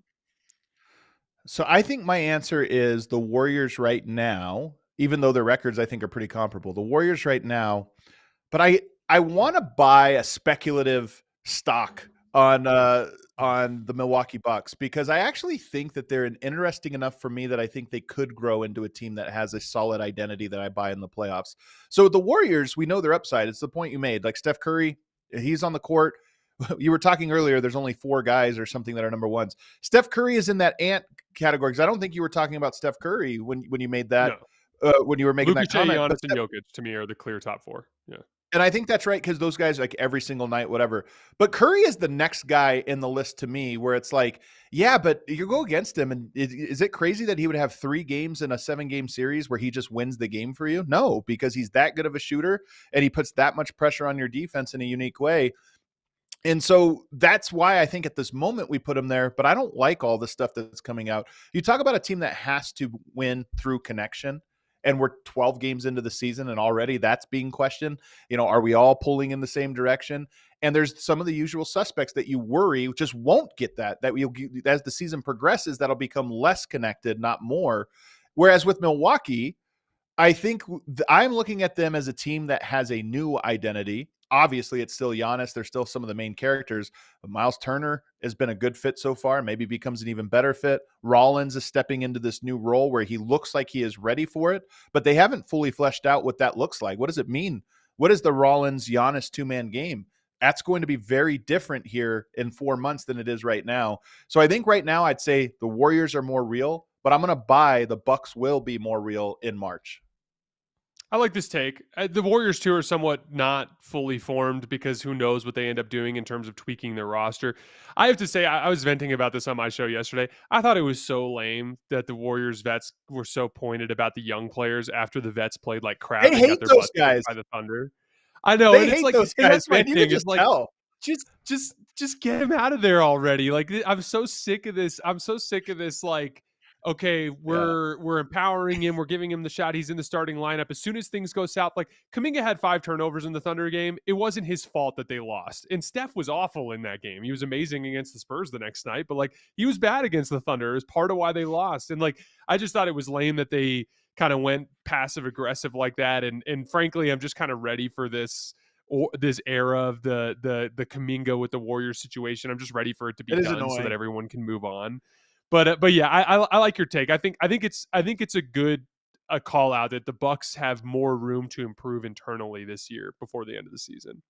S1: So I think my answer is the Warriors right now, even though their records I think are pretty comparable. The Warriors right now, but I want to buy a speculative stock on the Milwaukee Bucks because I actually think that they're interesting enough for me that I think they could grow into a team that has a solid identity that I buy in the playoffs. So the Warriors, we know their upside. It's the point you made. Like Steph Curry, he's on the court. You were talking earlier, there's only 4 guys or something that are number ones. Steph Curry is in that ant category because I don't think you were talking about Steph Curry when you made that, when you were making
S2: Luka,
S1: that comment.
S2: Giannis, and Jokic, to me, are the clear top 4. Yeah.
S1: And I think that's right because those guys, like every single night, whatever. But Curry is the next guy in the list to me where it's like, yeah, but you go against him. And is it crazy that he would have 3 games in a 7-game series where he just wins the game for you? No, because he's that good of a shooter and he puts that much pressure on your defense in a unique way. And so that's why I think at this moment we put him there, but I don't like all the stuff that's coming out. You talk about a team that has to win through connection. and we're 12 games into the season and already that's being questioned. Are we all pulling in the same direction? And there's some of the usual suspects that you worry just won't get that as the season progresses, that'll become less connected, not more. Whereas with Milwaukee, I think I'm looking at them as a team that has a new identity. Obviously, it's still Giannis. They're still some of the main characters. But Miles Turner has been a good fit so far, maybe becomes an even better fit. Rollins is stepping into this new role where he looks like he is ready for it, but they haven't fully fleshed out what that looks like. What does it mean? What is the Rollins-Giannis two-man game? That's going to be very different here in 4 months than it is right now. So I think right now I'd say the Warriors are more real, but I'm going to buy the Bucks will be more real in March.
S2: I like this take. The Warriors, too, are somewhat not fully formed because who knows what they end up doing in terms of tweaking their roster. I have to say, I was venting about this on my show yesterday. I thought it was so lame that the Warriors vets were so pointed about the young players after the vets played like crap
S1: They
S2: and got
S1: hate
S2: their
S1: those
S2: butts kicked
S1: guys.
S2: by the Thunder. I know,
S1: They
S2: and it's
S1: hate
S2: like,
S1: those
S2: and
S1: guys,
S2: that's my
S1: man. You can
S2: thing. Is
S1: just
S2: like,
S1: tell.
S2: just get him out of there already. Like, I'm so sick of this. I'm so sick of this. Like, okay, we're empowering him. We're giving him the shot. He's in the starting lineup. As soon as things go south, like Kuminga had 5 turnovers in the Thunder game. It wasn't his fault that they lost. And Steph was awful in that game. He was amazing against the Spurs the next night, but like he was bad against the Thunder. It was part of why they lost. And like I just thought it was lame that they kind of went passive aggressive like that. And frankly, I'm just kind of ready for this era of the Kuminga with the Warriors situation. I'm just ready for it to be
S1: It is
S2: done so that
S1: annoying.
S2: everyone can move on. But yeah, I like your take. I think it's a good call out that the Bucks have more room to improve internally this year before the end of the season.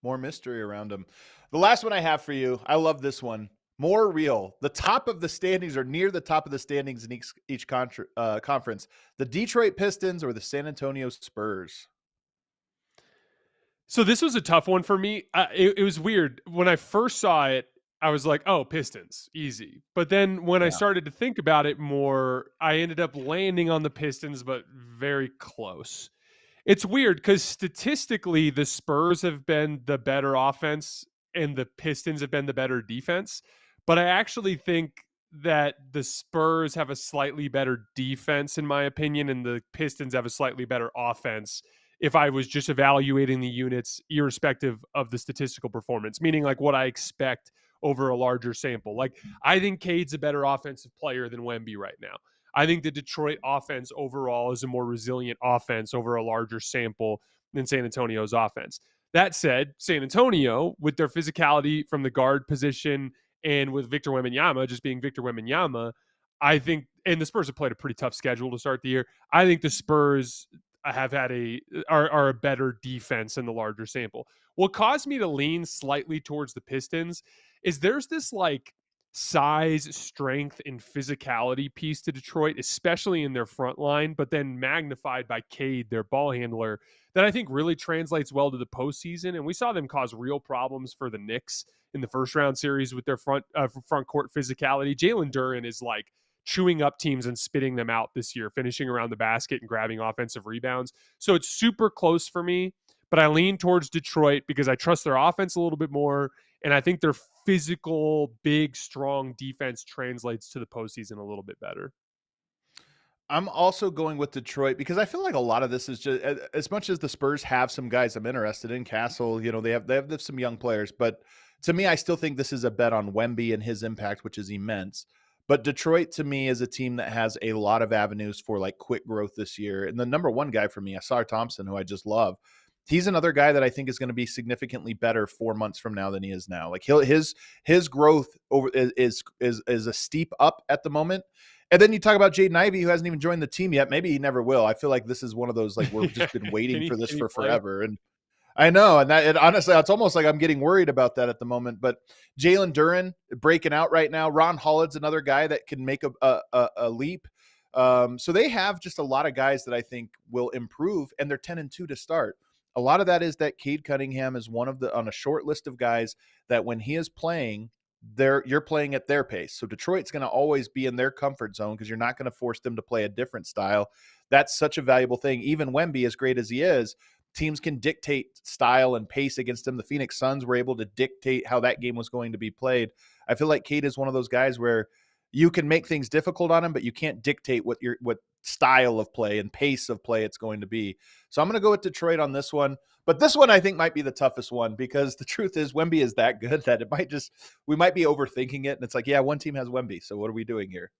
S1: More mystery around them. The last one I have for you, I love this one. More real. The top of the standings or near the top of the standings in each conference. The Detroit Pistons or the San Antonio Spurs.
S2: So this was a tough one for me. It was weird. When I first saw it, I was like, oh, Pistons, easy. But then when I
S1: Yeah.
S2: started to think about it more, I ended up landing on the Pistons, but very close. It's weird because statistically, the Spurs have been the better offense and the Pistons have been the better defense. But I actually think that the Spurs have a slightly better defense, in my opinion, and the Pistons have a slightly better offense if I was just evaluating the units irrespective of the statistical performance, meaning like what I expect over a larger sample. Like I think Cade's a better offensive player than Wemby right now. I think the Detroit offense overall is a more resilient offense over a larger sample than San Antonio's offense. That said, San Antonio, with their physicality from the guard position and with Victor Wembanyama just being Victor Wembanyama, I think, and the Spurs have played a pretty tough schedule to start the year. I think the Spurs have had are a better defense in the larger sample. What caused me to lean slightly towards the Pistons is there's this like size, strength, and physicality piece to Detroit, especially in their front line, but then magnified by Cade, their ball handler, that I think really translates well to the postseason. And we saw them cause real problems for the Knicks in the first round series with their front court physicality. Jalen Duren is like chewing up teams and spitting them out this year, finishing around the basket and grabbing offensive rebounds. So it's super close for me, but I lean towards Detroit because I trust their offense a little bit more. And I think their physical, big, strong defense translates to the postseason a little bit better.
S1: I'm also going with Detroit because I feel like a lot of this is just as much as the Spurs have some guys I'm interested in. Castle, they have some young players, but to me, I still think this is a bet on Wemby and his impact, which is immense. But Detroit to me is a team that has a lot of avenues for like quick growth this year. And the number one guy for me, Asar Thompson, who I just love, he's another guy that I think is going to be significantly better 4 months from now than he is now. Like his growth over is a steep up at the moment. And then you talk about Jaden Ivey, who hasn't even joined the team yet. Maybe he never will. I feel like this is one of those like we've just been waiting for this for forever. And I know, and honestly, it's almost like I'm getting worried about that at the moment. But Jalen Duren breaking out right now. Ron Holland's another guy that can make a leap. So they have just a lot of guys that I think will improve, and they're 10-2 to start. A lot of that is that Cade Cunningham is on a short list of guys that when he is playing, you're playing at their pace. So Detroit's going to always be in their comfort zone because you're not going to force them to play a different style. That's such a valuable thing. Even Wemby, as great as he is, teams can dictate style and pace against him. The Phoenix Suns were able to dictate how that game was going to be played. I feel like Cade is one of those guys where you can make things difficult on him, but you can't dictate what style of play and pace of play it's going to be. So I'm going to go with Detroit on this one. But this one I think might be the toughest one, because the truth is Wemby is that good that we might be overthinking it. And it's like, yeah, one team has Wemby, so what are we doing here?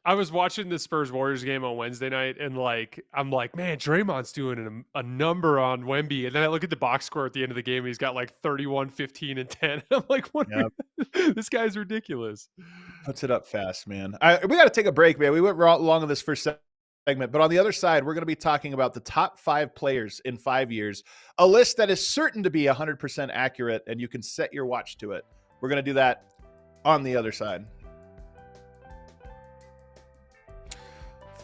S2: I was watching the Spurs Warriors game on Wednesday night, and I'm like, man, Draymond's doing a number on Wemby. And then I look at the box score at the end of the game, and he's got like 31, 15, and 10. I'm like, this guy's ridiculous.
S1: Puts it up fast, man. We got to take a break, man. We went long on this first segment, but on the other side, we're going to be talking about the top 5 players in 5 years, a list that is certain to be 100% accurate, and you can set your watch to it. We're going to do that on the other side.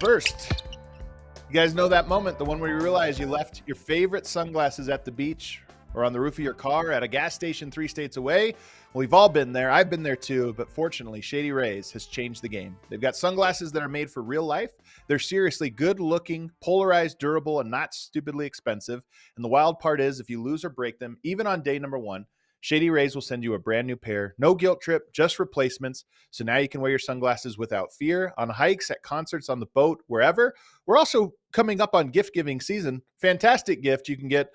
S1: First, you guys know that moment, the one where you realize you left your favorite sunglasses at the beach or on the roof of your car, at a gas station 3 states away. Well, we've all been there. I've been there too, but fortunately, Shady Rays has changed the game. They've got sunglasses that are made for real life. They're seriously good looking, polarized, durable, and not stupidly expensive. And the wild part is, if you lose or break them, even on day number 1, Shady Rays will send you a brand new pair. No guilt trip, just replacements. So now you can wear your sunglasses without fear, on hikes, at concerts, on the boat, wherever. We're also coming up on gift giving season. Fantastic gift you can get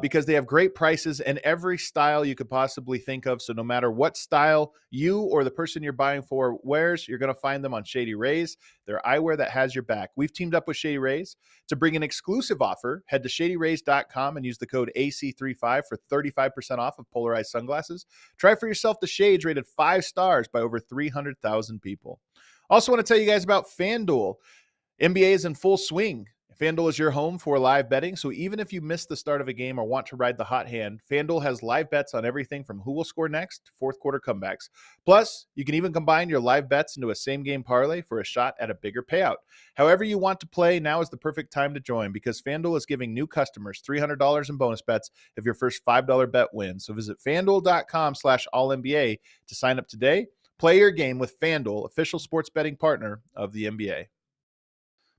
S1: because they have great prices and every style you could possibly think of. So no matter what style you or the person you're buying for wears, you're going to find them on Shady Rays. They're eyewear that has your back. We've teamed up with Shady Rays to bring an exclusive offer. Head to shadyrays.com and use the code AC35 for 35% off of polarized sunglasses. Try for yourself the shades rated 5 stars by over 300,000 people. Also want to tell you guys about FanDuel. NBA is in full swing. FanDuel is your home for live betting, so even if you miss the start of a game or want to ride the hot hand, FanDuel has live bets on everything from who will score next to fourth quarter comebacks. Plus, you can even combine your live bets into a same-game parlay for a shot at a bigger payout. However you want to play, now is the perfect time to join, because FanDuel is giving new customers $300 in bonus bets if your first $5 bet wins. So visit FanDuel.com/AllNBA to sign up today. Play your game with FanDuel, official sports betting partner of the NBA.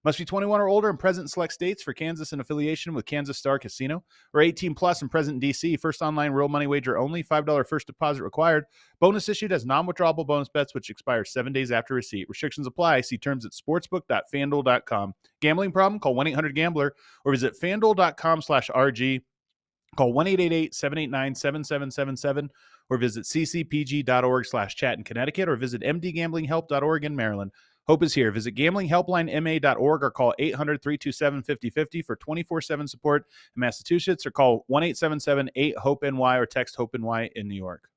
S1: Must be 21 or older and present in select states. For Kansas in affiliation with Kansas Star Casino, or 18 plus and present in D.C. First online real money wager only. $5 first deposit required. Bonus issued as non-withdrawable bonus bets, which expire 7 days after receipt. Restrictions apply. See terms at sportsbook.fanduel.com. Gambling problem? Call 1-800-GAMBLER or visit fanduel.com/RG. Call 1-888-789-7777 or visit ccpg.org/chat in Connecticut, or visit mdgamblinghelp.org in Maryland. Hope is here. Visit gamblinghelplinema.org or call 800-327-5050 for 24/7 support in Massachusetts, or call 1-877-8-HOPE-NY or text HOPE-NY in New York.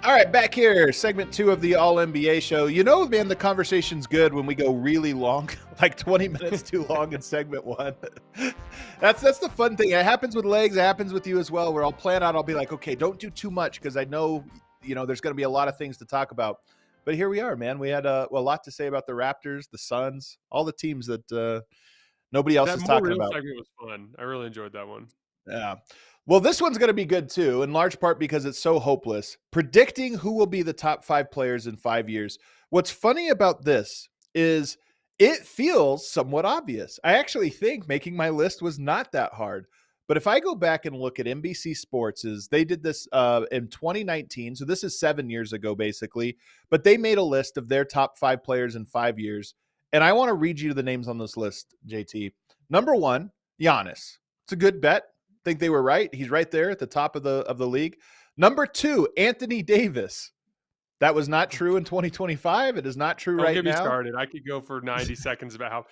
S1: All right, back here, segment 2 of the All-NBA show. You know, man, the conversation's good when we go really long, like 20 minutes too long in segment 1. That's the fun thing. It happens with legs. It happens with you as well, where I'll plan out. I'll be like, okay, don't do too much, because I know, there's going to be a lot of things to talk about. But here we are, man. We had a lot to say about the Raptors, the Suns, all the teams that nobody else is talking about.
S2: That segment was fun. I really enjoyed that one.
S1: Yeah. Well, this one's going to be good too, in large part because it's so hopeless. Predicting who will be the top 5 players in 5 years. What's funny about this is it feels somewhat obvious. I actually think making my list was not that hard. But if I go back and look at NBC Sports, they did this in 2019. So this is 7 years ago, basically. But they made a list of their top 5 players in 5 years. And I want to read you the names on this list, JT. Number 1, Giannis. It's a good bet. I think they were right. He's right there at the top of the league. Number 2, Anthony Davis. That was not true in 2025. It is not true right now.
S2: Don't get me started. I could go for 90 seconds about how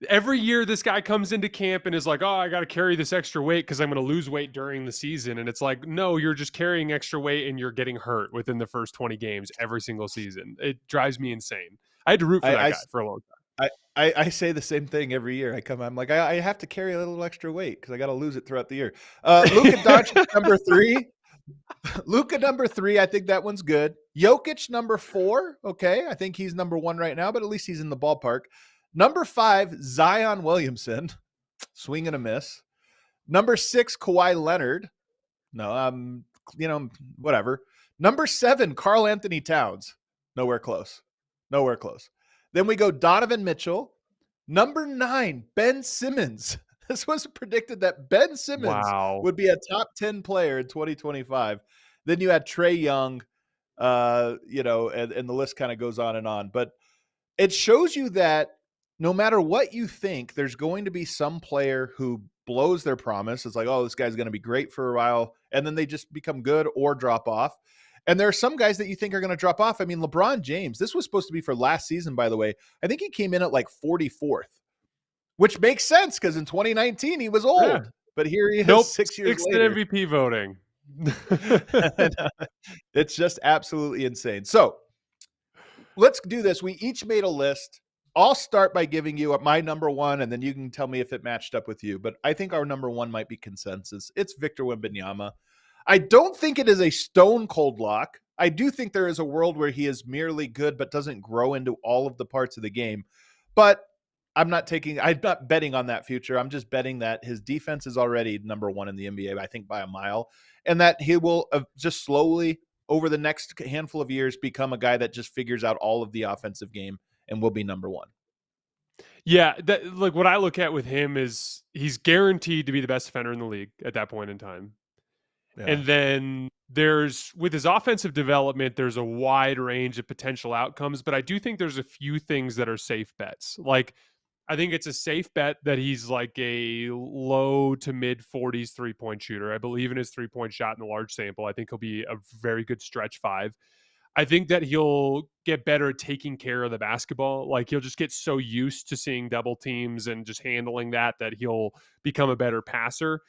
S2: every year this guy comes into camp and is like, oh, I got to carry this extra weight because I'm going to lose weight during the season. And it's like, no, you're just carrying extra weight and you're getting hurt within the first 20 games every single season. It drives me insane. I had to root for that guy for a long time.
S1: I say the same thing every year. I'm like, I have to carry a little extra weight because I got to lose it throughout the year. Luka Doncic, number 3. Luka, number 3. I think that one's good. Jokic, number 4. Okay. I think he's number 1 right now, but at least he's in the ballpark. Number 5, Zion Williamson. Swing and a miss. Number 6, Kawhi Leonard. No, whatever. Number 7, Karl Anthony Towns. Nowhere close. Then we go Donovan Mitchell. Number 9, Ben Simmons. This was predicted that Ben Simmons would be a top 10 player in 2025. Then you had Trae Young. And the list kind of goes on and on. But it shows you that no matter what you think, there's going to be some player who blows their promise. It's like, oh, this guy's going to be great for a while, and then they just become good or drop off. And there are some guys that you think are going to drop off. I mean, LeBron James, this was supposed to be for last season, by the way. I think he came in at like 44th, which makes sense because in 2019 he was
S2: Yeah.
S1: old. But here he is
S2: Nope.
S1: 6 years
S2: Sixth in
S1: later.
S2: MVP voting.
S1: It's just absolutely insane. So let's do this. We each made a list. I'll start by giving you my number one, and then you can tell me if it matched up with you. But I think our number one might be consensus. It's Victor Wembanyama. I don't think it is a stone cold lock. I do think there is a world where he is merely good, but doesn't grow into all of the parts of the game. But I'm not betting on that future. I'm just betting that his defense is already number one in the NBA, I think by a mile, and that he will just slowly over the next handful of years become a guy that just figures out all of the offensive game and will be number one.
S2: Yeah, like what I look at with him is he's guaranteed to be the best defender in the league at that point in time.
S1: Yeah.
S2: And then with his offensive development, there's a wide range of potential outcomes, but I do think there's a few things that are safe bets. Like, I think it's a safe bet that he's like a low to mid 40s 3-point shooter. I believe in his 3-point shot in the large sample. I think he'll be a very good stretch five. I think that he'll get better at taking care of the basketball. Like, he'll just get so used to seeing double teams and just handling that he'll become a better passer.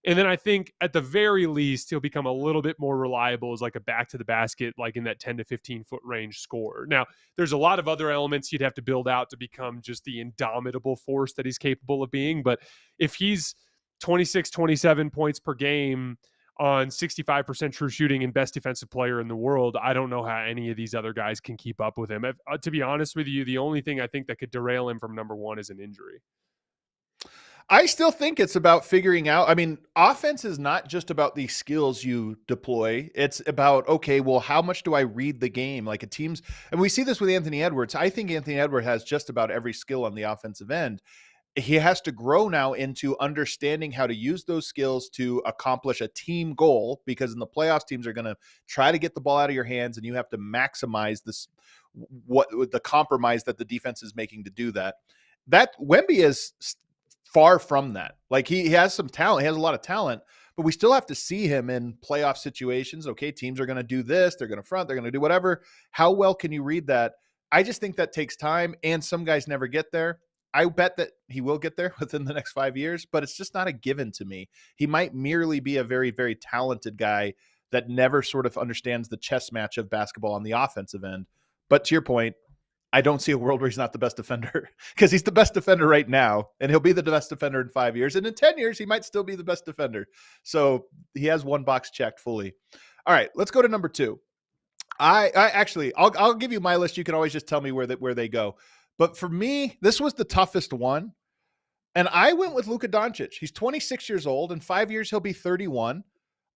S2: And then I think at the very least, he'll become a little bit more reliable as like a back to the basket, like in that 10 to 15 foot range scorer. Now, there's a lot of other elements you'd have to build out to become just the indomitable force that he's capable of being. But if he's 26, 27 points per game on 65% true shooting and best defensive player in the world, I don't know how any of these other guys can keep up with him. To be honest with you, the only thing I think that could derail him from number one is an injury.
S1: I still think it's about figuring out. I mean, offense is not just about the skills you deploy. It's about, okay, well, how much do I read the game? Like and we see this with Anthony Edwards. I think Anthony Edwards has just about every skill on the offensive end. He has to grow now into understanding how to use those skills to accomplish a team goal, because in the playoffs, teams are going to try to get the ball out of your hands, and you have to maximize the compromise that the defense is making to do that. That Wemby is far from that. Like, he has some talent. He has a lot of talent, but we still have to see him in playoff situations. Okay, teams are going to do this. They're going to front. They're going to do whatever. How well can you read that? I just think that takes time, and some guys never get there. I bet that he will get there within the next 5 years, but it's just not a given to me. He might merely be a very, very talented guy that never sort of understands the chess match of basketball on the offensive end. But to your point, I don't see a world where he's not the best defender, because he's the best defender right now, and he'll be the best defender in 5 years. And in 10 years, he might still be the best defender. So he has one box checked fully. All right, let's go to number two. I'll give you my list. You can always just tell me where they go. But for me, this was the toughest one. And I went with Luka Doncic. He's 26 years old. In 5 years, he'll be 31.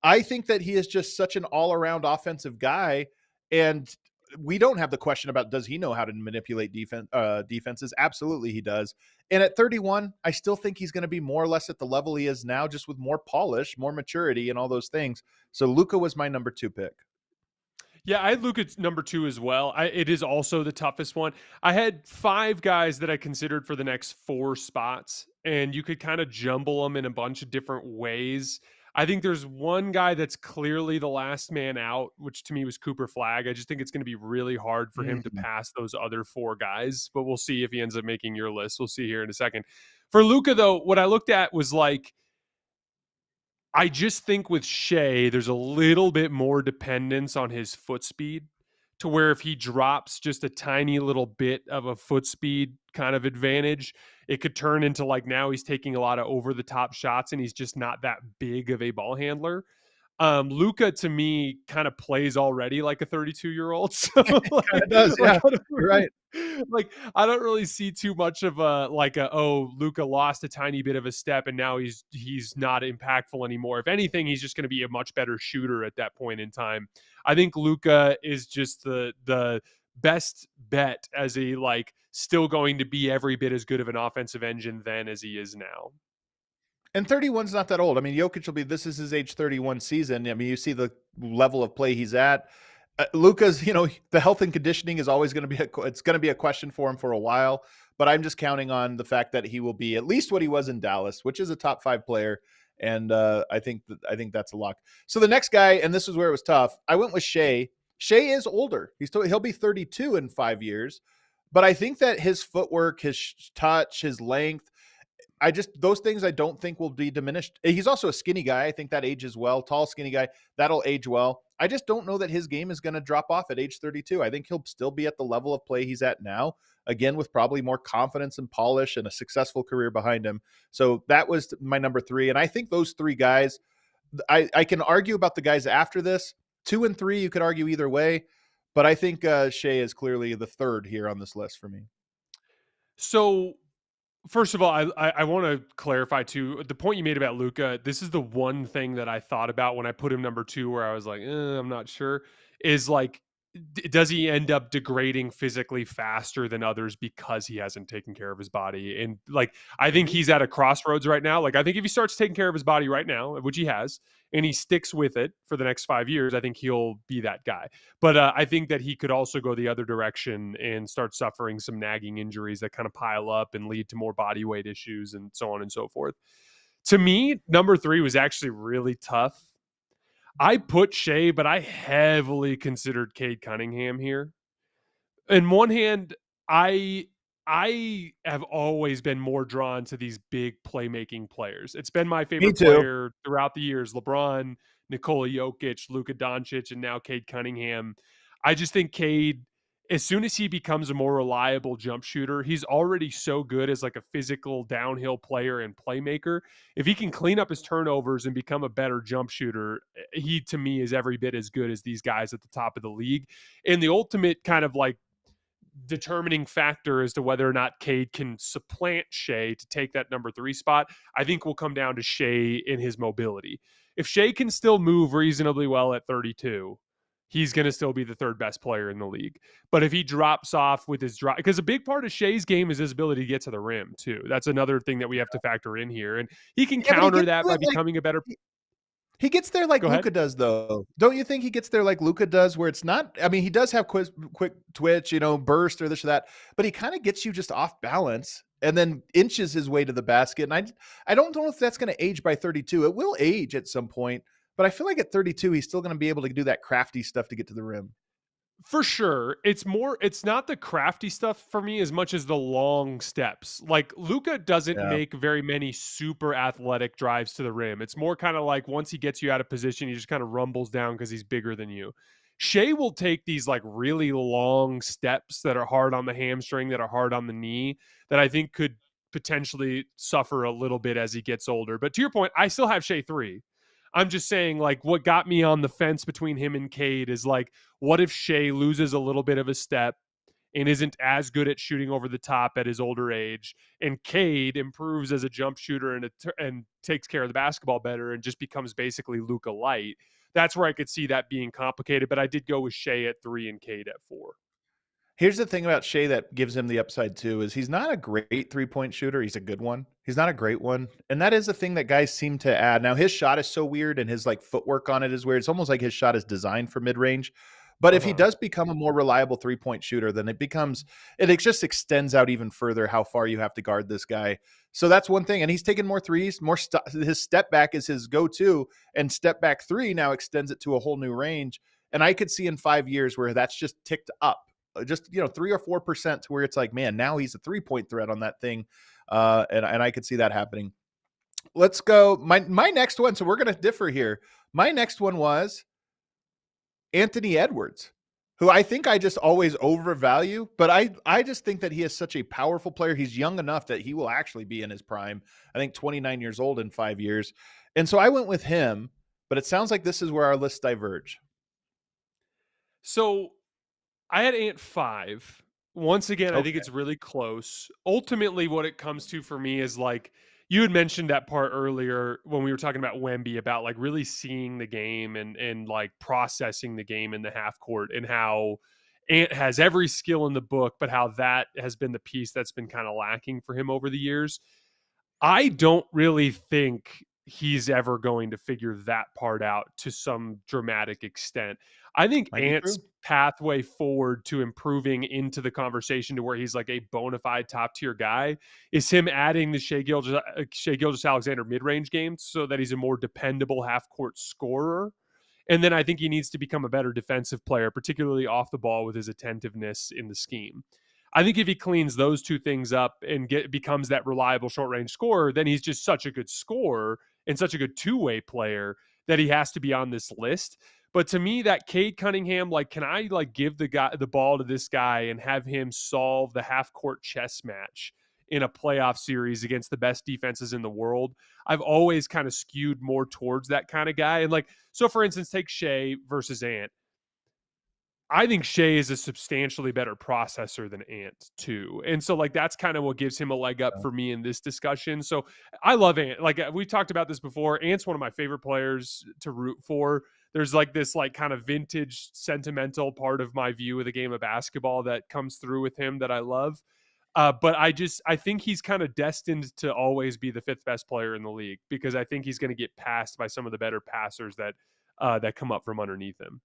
S1: I think that he is just such an all-around offensive guy. And we don't have the question about, does he know how to manipulate defenses? Absolutely he does. And at 31, I still think he's going to be more or less at the level he is now, just with more polish, more maturity, and all those things. So Luka was my number two pick.
S2: Yeah, I look at number two as well. It is also the toughest one. I had 5 guys that I considered for the next 4 spots, and you could kind of jumble them in a bunch of different ways. I think there's one guy that's clearly the last man out, which to me was Cooper Flagg. I just think it's going to be really hard for him to pass those other 4 guys, but we'll see if he ends up making your list. We'll see here in a second. For Luka, though, what I looked at was like, I just think with Shea, there's a little bit more dependence on his foot speed, to where if he drops just a tiny little bit of a foot speed kind of advantage, it could turn into like, now he's taking a lot of over the top shots and he's just not that big of a ball handler. Luka to me kind of plays already like a 32-year-old. So like,
S1: It does, yeah. You're right.
S2: Like, I don't really see too much of Luka lost a tiny bit of a step and now he's not impactful anymore. If anything, he's just going to be a much better shooter at that point in time. I think Luka is just the best bet as a still going to be every bit as good of an offensive engine then as he is now.
S1: And 31's not that old. I mean, Jokic this is his age 31 season. I mean, you see the level of play he's at. Luka's, the health and conditioning is always going to be it's going to be a question for him for a while. But I'm just counting on the fact that he will be at least what he was in Dallas, which is a top 5 player. And I think that's a lock. So the next guy, and this is where it was tough. I went with Shea. Shea is older. He'll be 32 in 5 years. But I think that his footwork, his touch, his length, those things I don't think will be diminished. He's also a skinny guy. I think that ages well. Tall, skinny guy, that'll age well. I just don't know that his game is going to drop off at age 32. I think he'll still be at the level of play he's at now, again, with probably more confidence and polish and a successful career behind him. So that was my number 3. And I think those 3 guys, I can argue about the guys after this. 2 and 3, you could argue either way. But I think Shea is clearly the 3rd here on this list for me.
S2: So first of all, I want to clarify too, the point you made about Luka. This is the one thing that I thought about when I put him number 2, where I was like, I'm not sure, is like, does he end up degrading physically faster than others because he hasn't taken care of his body? And like, I think he's at a crossroads right now. Like, I think if he starts taking care of his body right now, which he has, and he sticks with it for the next 5 years, I think he'll be that guy. But I think that he could also go the other direction and start suffering some nagging injuries that kind of pile up and lead to more body weight issues and so on and so forth. To me, number 3 was actually really tough. I put Shea, but I heavily considered Cade Cunningham here. In one hand, I have always been more drawn to these big playmaking players. It's been my
S1: Me
S2: favorite
S1: too.
S2: player throughout the years. LeBron, Nikola Jokic, Luka Doncic, and now Cade Cunningham. I just think Cade, as soon as he becomes a more reliable jump shooter, he's already so good as like a physical downhill player and playmaker. If he can clean up his turnovers and become a better jump shooter, he to me is every bit as good as these guys at the top of the league. And the ultimate kind of like determining factor as to whether or not Cade can supplant Shea to take that number 3 spot, I think will come down to Shea in his mobility. If Shea can still move reasonably well at 32, he's going to still be the 3rd best player in the league. But if he drops off with his drop, because a big part of Shea's game is his ability to get to the rim too. That's another thing that we have to factor in here. And he can
S1: Yeah, but he
S2: counter
S1: gets
S2: that
S1: to
S2: by
S1: it like
S2: becoming a better.
S1: he gets there like
S2: Go ahead.
S1: Luka does, though. Don't you think he gets there like Luka does, where it's not? I mean, he does have quick twitch, burst or this or that, but he kind of gets you just off balance and then inches his way to the basket. And I don't know if that's going to age by 32. It will age at some point, but I feel like at 32, he's still going to be able to do that crafty stuff to get to the rim.
S2: For sure. It's not the crafty stuff for me as much as the long steps. Like Luka doesn't
S1: Yeah.
S2: make very many super athletic drives to the rim. It's more kind of like once he gets you out of position, he just kind of rumbles down because he's bigger than you. Shea will take these like really long steps that are hard on the hamstring, that are hard on the knee, that I think could potentially suffer a little bit as he gets older. But to your point, I still have Shea 3. I'm just saying, like, what got me on the fence between him and Cade is like, what if Shea loses a little bit of a step and isn't as good at shooting over the top at his older age, and Cade improves as a jump shooter and takes care of the basketball better and just becomes basically Luka light? That's where I could see that being complicated. But I did go with Shea at 3 and Cade at 4.
S1: Here's the thing about Shea that gives him the upside too is he's not a great 3-point shooter. He's a good one. He's not a great one. And that is the thing that guys seem to add. Now his shot is so weird and his like footwork on it is weird. It's almost like his shot is designed for mid-range. But if he does become a more reliable 3-point shooter, then it just extends out even further how far you have to guard this guy. So that's one thing. And he's taken more threes, his step back is his go-to, and step back 3 now extends it to a whole new range. And I could see in 5 years where that's just ticked up just 3 or 4% to where it's like, man, now he's a 3-point threat on that thing. And I could see that happening. Let's go. My next one. So we're going to differ here. My next one was Anthony Edwards, who I think I just always overvalue, but I just think that he is such a powerful player. He's young enough that he will actually be in his prime. I think 29 years old in 5 years. And so I went with him, but it sounds like this is where our lists diverge.
S2: So I had Ant 5. Once again, I think
S1: Okay.
S2: it's really close. Ultimately, what it comes to for me is like, you had mentioned that part earlier when we were talking about Wemby, about like really seeing the game and like processing the game in the half court, and how Ant has every skill in the book, but how that has been the piece that's been kind of lacking for him over the years. I don't really think he's ever going to figure that part out to some dramatic extent. I think
S1: Might be
S2: Ant's
S1: true.
S2: pathway forward to improving into the conversation to where he's like a bona fide top tier guy is him adding the Shai Gilgeous-Alexander mid-range games so that he's a more dependable half court scorer. And then I think he needs to become a better defensive player, particularly off the ball with his attentiveness in the scheme. I think if he cleans those two things up and becomes that reliable short range scorer, then he's just such a good scorer and such a good two-way player that he has to be on this list. But to me, that Cade Cunningham, like, can I like give the ball to this guy and have him solve the half court chess match in a playoff series against the best defenses in the world? I've always kind of skewed more towards that kind of guy. And like, so for instance, take Shai versus Ant. I think Shai is a substantially better processor than Ant too. And so like that's kind of what gives him a leg up for me in this discussion. So I love Ant. Like we've talked about this before. Ant's one of my favorite players to root for. There's like this like kind of vintage sentimental part of my view of the game of basketball that comes through with him that I love. But I think he's kind of destined to always be the fifth best player in the league because I think he's going to get passed by some of the better passers that come up from underneath him.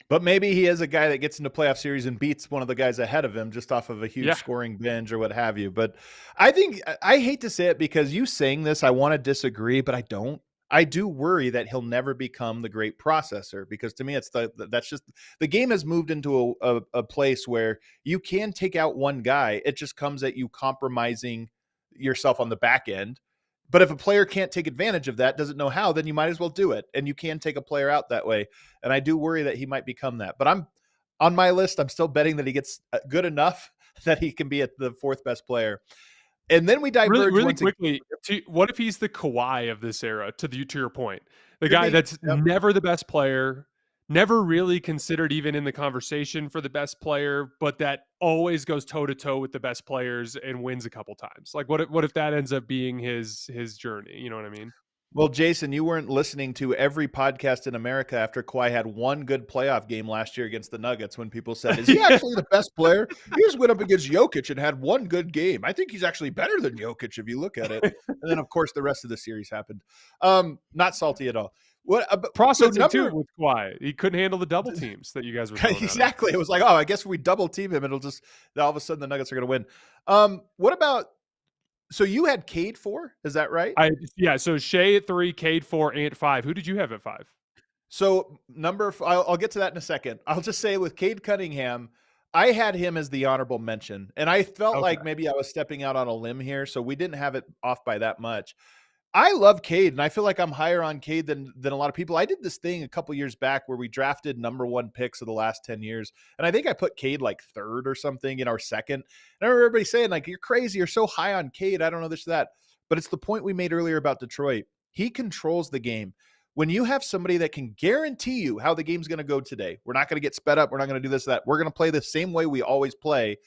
S1: But maybe he is a guy that gets into playoff series and beats one of the guys ahead of him just off of a huge
S2: Yeah.
S1: scoring binge or what have you. But I think I hate to say it because you saying this, I want to disagree, but I don't. I do worry that he'll never become the great processor because to me, that's just the game has moved into a place where you can take out one guy. It just comes at you compromising yourself on the back end. But if a player can't take advantage of that, doesn't know how, then you might as well do it. And you can take a player out that way. And I do worry that he might become that. But I'm on my list. I'm still betting that he gets good enough that he can be at the fourth best player. And then we diverge
S2: really quickly. What if he's the Kawhi of this era? To your point, the guy that's never the best player, never really considered even in the conversation for the best player, but that always goes toe to toe with the best players and wins a couple times. Like what if that ends up being his journey? You know what I mean?
S1: Well, Jason, you weren't listening to every podcast in America after Kawhi had one good playoff game last year against the Nuggets when people said, is he actually the best player? He just went up against Jokic and had one good game. I think he's actually better than Jokic if you look at it. And then, of course, the rest of the series happened. Not salty at all. What
S2: processing too with Kawhi? He couldn't handle the double teams that you guys were throwing
S1: exactly. It was like, oh, I guess if we double team him, it'll just all of a sudden the Nuggets are going to win. What about? So you had Cade 4, is that right?
S2: So Shai at 3, Cade 4, Ant 5. Who did you have at 5?
S1: So I'll get to that in a second. I'll just say with Cade Cunningham, I had him as the honorable mention, and I felt like maybe I was stepping out on a limb here, so we didn't have it off by that much. I love Cade, and I feel like I'm higher on Cade than a lot of people. I did this thing a couple years back where we drafted number 1 picks of the last 10 years, and I think I put Cade like 3rd or something in our 2nd. And I remember everybody saying, like, you're crazy, you're so high on Cade, I don't know this or that. But it's the point we made earlier about Detroit. He controls the game. When you have somebody that can guarantee you how the game's going to go today, we're not going to get sped up, we're not going to do this, that, we're going to play the same way we always play.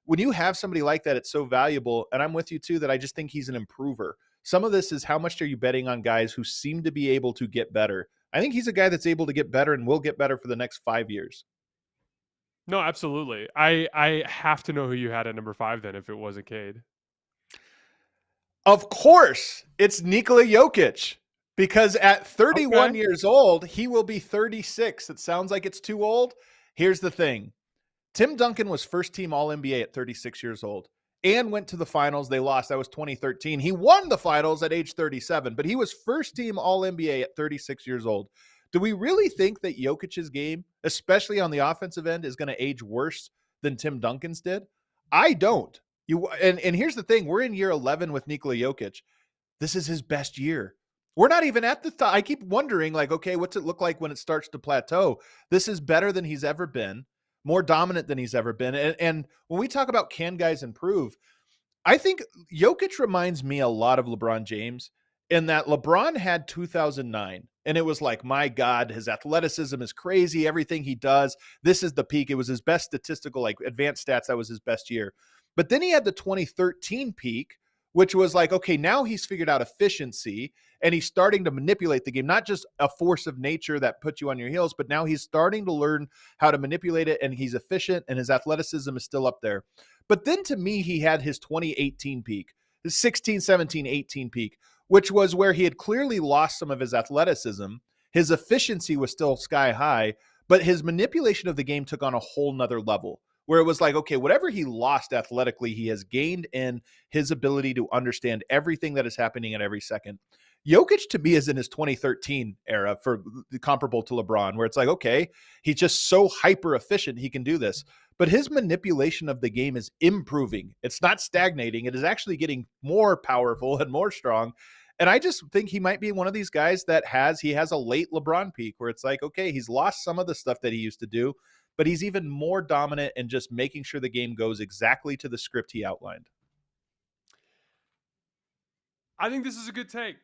S1: When you have somebody like that, it's so valuable. And I'm with you too, that I just think he's an improver. Some of this is how much are you betting on guys who seem to be able to get better? I think he's a guy that's able to get better and will get better for the next 5 years.
S2: No, absolutely. I have to know who you had at number 5 then if it wasn't Cade.
S1: Of course, it's Nikola Jokić. Because at 31 years old, he will be 36. It sounds like it's too old. Here's the thing. Tim Duncan was first team All-NBA at 36 years old and went to the finals. They lost. That was 2013. He won the finals at age 37, but he was first team All-NBA at 36 years old. Do we really think that Jokic's game, especially on the offensive end, is going to age worse than Tim Duncan's did? I don't. And here's the thing. We're in year 11 with Nikola Jokić. This is his best year. We're not even at the top. I keep wondering, like, okay, what's it look like when it starts to plateau? This is better than he's ever been, more dominant than he's ever been. And when we talk about can guys improve, I think Jokić reminds me a lot of LeBron James in that LeBron had 2009. And it was like, my God, his athleticism is crazy. Everything he does, this is the peak. It was his best statistical, like advanced stats. That was his best year. But then he had the 2013 peak, which was like, okay, now he's figured out efficiency and he's starting to manipulate the game, not just a force of nature that puts you on your heels, but now he's starting to learn how to manipulate it and he's efficient and his athleticism is still up there. But then to me, he had his 2018 peak, his 16, 17, 18 peak, which was where he had clearly lost some of his athleticism. His efficiency was still sky high, but his manipulation of the game took on a whole nother level where it was like, okay, whatever he lost athletically, he has gained in his ability to understand everything that is happening at every second. Jokic to me is in his 2013 era for comparable to LeBron, where it's like, okay, he's just so hyper efficient, he can do this. But his manipulation of the game is improving. It's not stagnating. It is actually getting more powerful and more strong. And I just think he might be one of these guys that has a late LeBron peak where it's like, okay, he's lost some of the stuff that he used to do, but he's even more dominant in just making sure the game goes exactly to the script he outlined.
S2: I think this is a good take.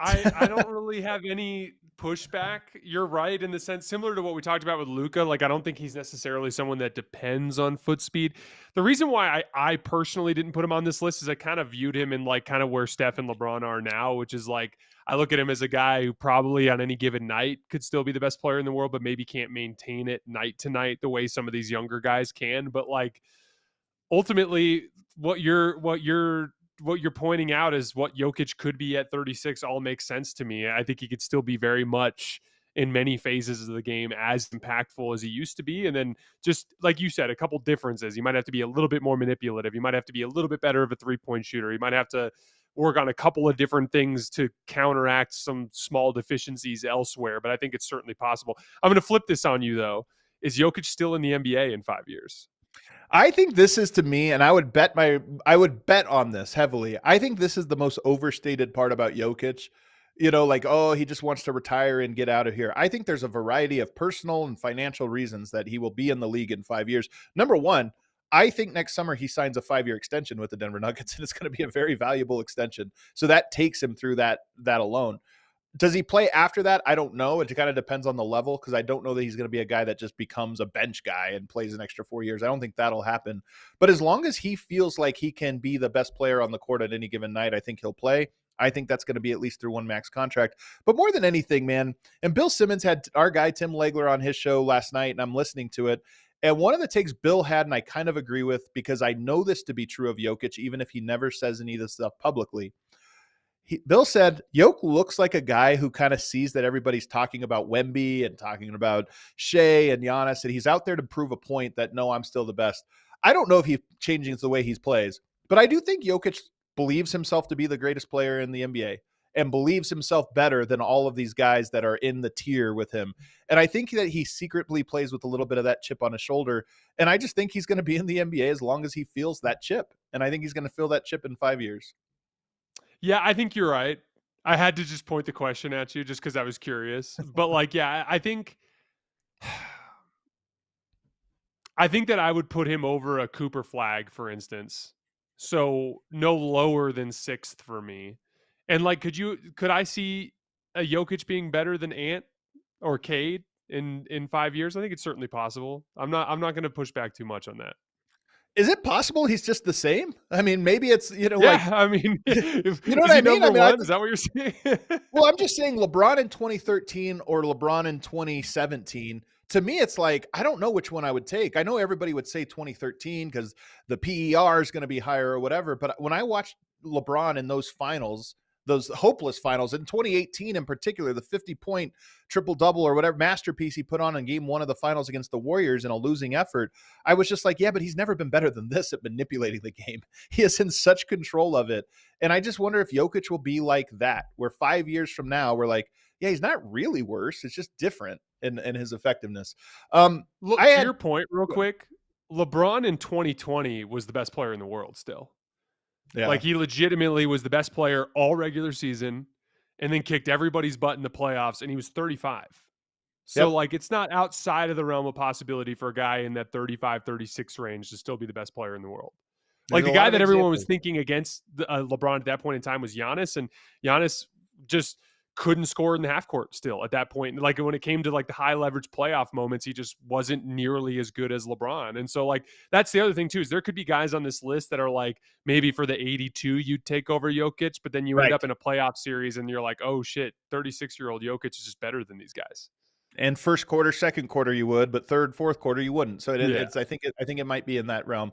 S2: I don't really have any pushback. You're right in the sense similar to what we talked about with Luka. Like I don't think he's necessarily someone that depends on foot speed. The reason why I personally didn't put him on this list is I kind of viewed him in like kind of where Steph and LeBron are now, which is like I look at him as a guy who probably on any given night could still be the best player in the world, but maybe can't maintain it night to night the way some of these younger guys can. But like ultimately what you're pointing out is what Jokic could be at 36 all makes sense to me. I think he could still be very much in many phases of the game as impactful as he used to be. And then just like you said, a couple differences. You might have to be a little bit more manipulative. You might have to be a little bit better of a 3-point shooter. You might have to work on a couple of different things to counteract some small deficiencies elsewhere. But I think it's certainly possible. I'm going to flip this on you though. Is Jokic still in the NBA in 5 years?
S1: I think this is to me, and I would bet on this heavily. I think this is the most overstated part about Jokic. You know, like, oh, he just wants to retire and get out of here. I think there's a variety of personal and financial reasons that he will be in the league in 5 years. Number one, I think next summer he signs a 5-year extension with the Denver Nuggets, and it's going to be a very valuable extension. So that takes him through that alone. Does he play after that? I don't know. It kind of depends on the level because I don't know that he's going to be a guy that just becomes a bench guy and plays an extra 4 years. I don't think that'll happen. But as long as he feels like he can be the best player on the court at any given night, I think he'll play. I think that's going to be at least through one max contract. But more than anything, man, and Bill Simmons had our guy Tim Legler on his show last night, and I'm listening to it. And one of the takes Bill had, and I kind of agree with because I know this to be true of Jokic, even if he never says any of this stuff publicly. Bill said, Yoke looks like a guy who kind of sees that everybody's talking about Wemby and talking about Shea and Giannis, and he's out there to prove a point that, no, I'm still the best. I don't know if he changes the way he plays, but I do think Jokic believes himself to be the greatest player in the NBA and believes himself better than all of these guys that are in the tier with him. And I think that he secretly plays with a little bit of that chip on his shoulder. And I just think he's going to be in the NBA as long as he feels that chip. And I think he's going to feel that chip in 5 years.
S2: Yeah, I think you're right. I had to just point the question at you just because I was curious. But like, yeah, I think that I would put him over a Cooper Flag, for instance. So no lower than 6th for me. And like, could I see a Jokic being better than Ant or Cade in 5 years? I think it's certainly possible. I'm not going to push back too much on that.
S1: Is it possible he's just the same? I mean, maybe it's,
S2: Yeah,
S1: like,
S2: I mean,
S1: you know what I mean?
S2: Is that what you're saying?
S1: Well, I'm just saying LeBron in 2013 or LeBron in 2017. To me, it's like, I don't know which one I would take. I know everybody would say 2013 because the PER is going to be higher or whatever. But when I watched LeBron in those finals, those hopeless finals in 2018 in particular, the 50-point triple-double or whatever masterpiece he put on in game 1 of the finals against the Warriors in a losing effort, I was just like, yeah, but he's never been better than this at manipulating the game. He is in such control of it. And I just wonder if Jokic will be like that, where 5 years from now, we're like, yeah, he's not really worse. It's just different in his effectiveness.
S2: Look, to your point real quick, LeBron in 2020 was the best player in the world still. Yeah. Like he legitimately was the best player all regular season and then kicked everybody's butt in the playoffs, and he was 35. So like it's not outside of the realm of possibility for a guy in that 35, 36 range to still be the best player in the world. Like the guy that everyone was thinking against LeBron at that point in time was Giannis, and Giannis just couldn't score in the half court still at that point. Like when it came to like the high leverage playoff moments, he just wasn't nearly as good as LeBron. And so like, that's the other thing too, is there could be guys on this list that are like, maybe for the 82, you'd take over Jokic, but then you end up in a playoff series and you're like, oh shit, 36-year-old Jokic is just better than these guys.
S1: And first quarter, second quarter, you would, but third, fourth quarter, you wouldn't. So
S2: Yeah.
S1: I think it might be in that realm.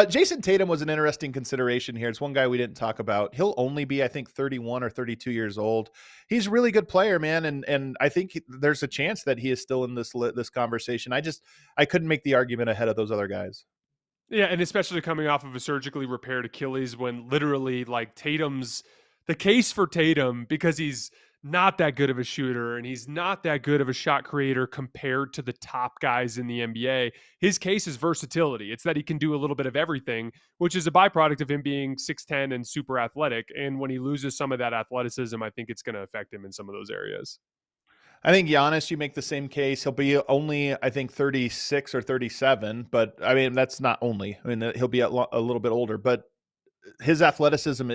S1: Jason Tatum was an interesting consideration here. It's one guy we didn't talk about. He'll only be, I think, 31 or 32 years old. He's a really good player, man, and I think there's a chance that he is still in this conversation. I couldn't make the argument ahead of those other guys.
S2: Yeah, and especially coming off of a surgically repaired Achilles, when literally like the case for Tatum, because he's not that good of a shooter and he's not that good of a shot creator compared to the top guys in the NBA. His case is versatility. It's that he can do a little bit of everything, which is a byproduct of him being 6'10" and super athletic. And when he loses some of that athleticism, I think it's going to affect him in some of those areas.
S1: I think Giannis, you make the same case. He'll be only, I think, 36 or 37, but I mean, that's not only. I mean, he'll be a little bit older, but his athleticism,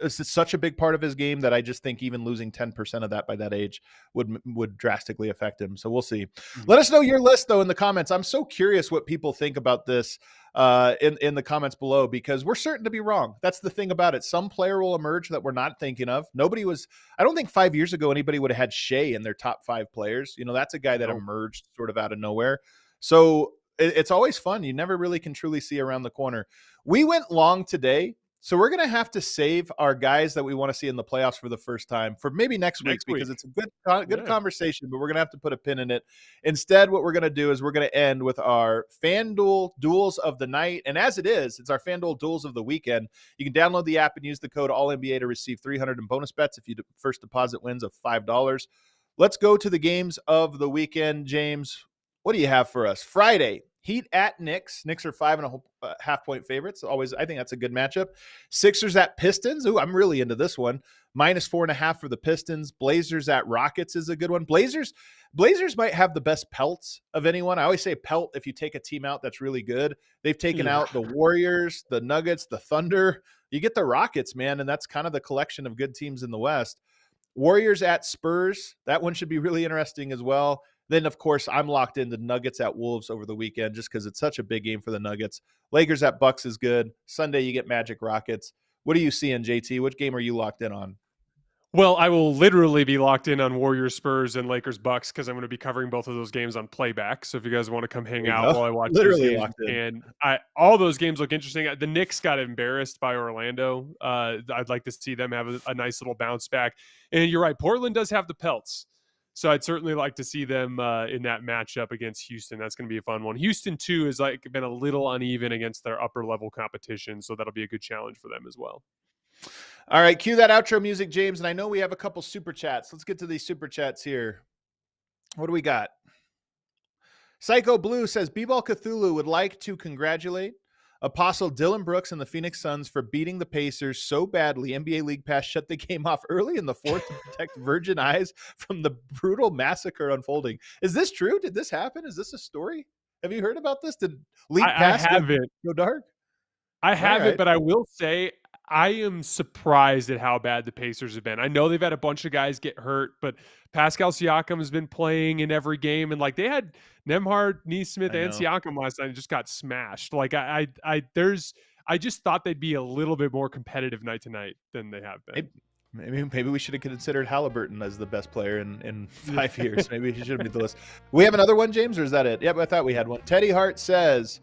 S1: it's such a big part of his game that I just think even losing 10% of that by that age would drastically affect him. So we'll see. Mm-hmm. Let us know your list though in the comments. I'm so curious what people think about this in the comments below, because we're certain to be wrong. That's the thing about it. Some player will emerge that we're not thinking of. I don't think 5 years ago anybody would have had Shea in their top 5 players. You know, that's a guy that emerged sort of out of nowhere. So it's always fun. You never really can truly see around the corner. We went long today. So we're going to have to save our guys that we want to see in the playoffs for the first time for maybe next week, because it's a good conversation, but we're going to have to put a pin in it. Instead, what we're going to do is we're going to end with our FanDuel duels of the night. And as it is, it's our FanDuel duels of the weekend. You can download the app and use the code ALLNBA to receive $300 in bonus bets if you first deposit wins of $5. Let's go to the games of the weekend. James, what do you have for us? Friday, Heat at Knicks. Knicks are 5.5 point favorites. Always, I think that's a good matchup. Sixers at Pistons. Ooh, I'm really into this one. -4.5 for the Pistons. Blazers at Rockets is a good one. Blazers might have the best pelts of anyone. I always say pelt if you take a team out that's really good. They've taken out the Warriors, the Nuggets, the Thunder. You get the Rockets, man, and that's kind of the collection of good teams in the West. Warriors at Spurs. That one should be really interesting as well. Then, of course, I'm locked into Nuggets at Wolves over the weekend just because it's such a big game for the Nuggets. Lakers at Bucks is good. Sunday, you get Magic Rockets. What are you seeing, JT? Which game are you locked in on?
S2: Well, I will literally be locked in on Warriors, Spurs, and Lakers, Bucks, because I'm going to be covering both of those games on playback. So if you guys want to come hang out while I watch
S1: literally
S2: those games, and all those games look interesting. The Knicks got embarrassed by Orlando. I'd like to see them have a nice little bounce back. And you're right, Portland does have the pelts. So I'd certainly like to see them in that matchup against Houston. That's going to be a fun one. Houston, too, has been a little uneven against their upper-level competition, so that'll be a good challenge for them as well.
S1: All right, cue that outro music, James. And I know we have a couple super chats. Let's get to these super chats here. What do we got? Psycho Blue says, B-Ball Cthulhu would like to congratulate Apostle Dylan Brooks and the Phoenix Suns for beating the Pacers so badly. NBA League Pass shut the game off early in the fourth to protect virgin eyes from the brutal massacre unfolding. Is this true? Did this happen? Is this a story? Have you heard about this? Did League Pass go dark?
S2: I haven't, but I will say I am surprised at how bad the Pacers have been. I know they've had a bunch of guys get hurt, but Pascal Siakam has been playing in every game, and they had Nembhard, Nesmith, and Siakam last night and just got smashed. I just thought they'd be a little bit more competitive night to night than they have been.
S1: Maybe we should have considered Halliburton as the best player in 5 years. Maybe he should be the list. We have another one, James, or is that it? Yep, I thought we had one. Teddy Hart says,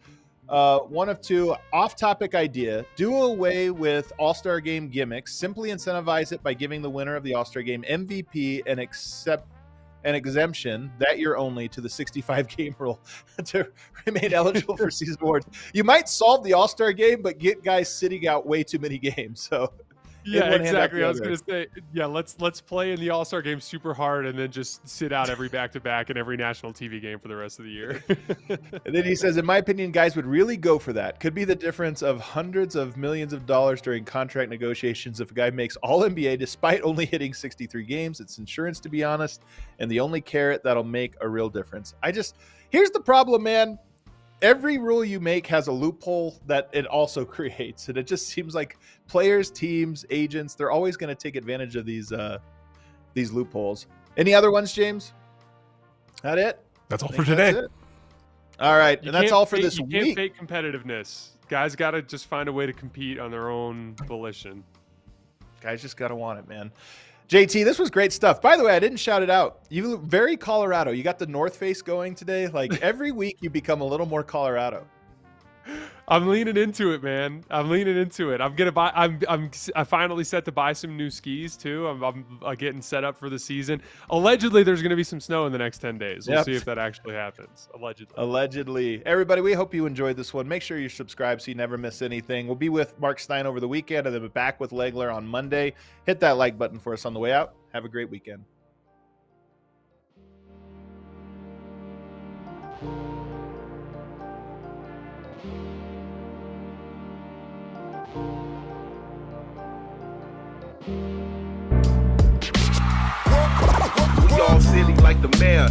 S1: one of two, off-topic idea. Do away with All-Star Game gimmicks. Simply incentivize it by giving the winner of the All-Star Game MVP and accept an exemption that year only to the 65-game rule to remain eligible for season awards. You might solve the All-Star Game, but get guys sitting out way too many games. So
S2: yeah, exactly. I was going to say, let's play in the All-Star Game super hard and then just sit out every back-to-back and every national TV game for the rest of the year.
S1: And then he says, in my opinion, guys would really go for that. Could be the difference of hundreds of millions of dollars during contract negotiations if a guy makes all NBA despite only hitting 63 games. It's insurance, to be honest, and the only carrot that'll make a real difference. Here's the problem, man. Every rule you make has a loophole that it also creates. And it just seems like players, teams, agents, they're always going to take advantage of these loopholes. Any other ones, James? That it?
S3: That's all for today.
S1: All right. And that's all for this week.
S2: You can't fake competitiveness. Guys got to just find a way to compete on their own volition.
S1: Guys just got to want it, man. JT, this was great stuff. By the way, I didn't shout it out. You look very Colorado. You got the North Face going today. Like every week you become a little more Colorado.
S2: I'm leaning into it, man. I'm leaning into it. I'm gonna buy. I finally set to buy some new skis too. I'm getting set up for the season. Allegedly, there's gonna be some snow in the next 10 days. We'll see if that actually happens.
S1: Allegedly. Everybody, we hope you enjoyed this one. Make sure you subscribe so you never miss anything. We'll be with Mark Stein over the weekend, and then we'll be back with Legler on Monday. Hit that like button for us on the way out. Have a great weekend.
S3: We all silly like the mayor.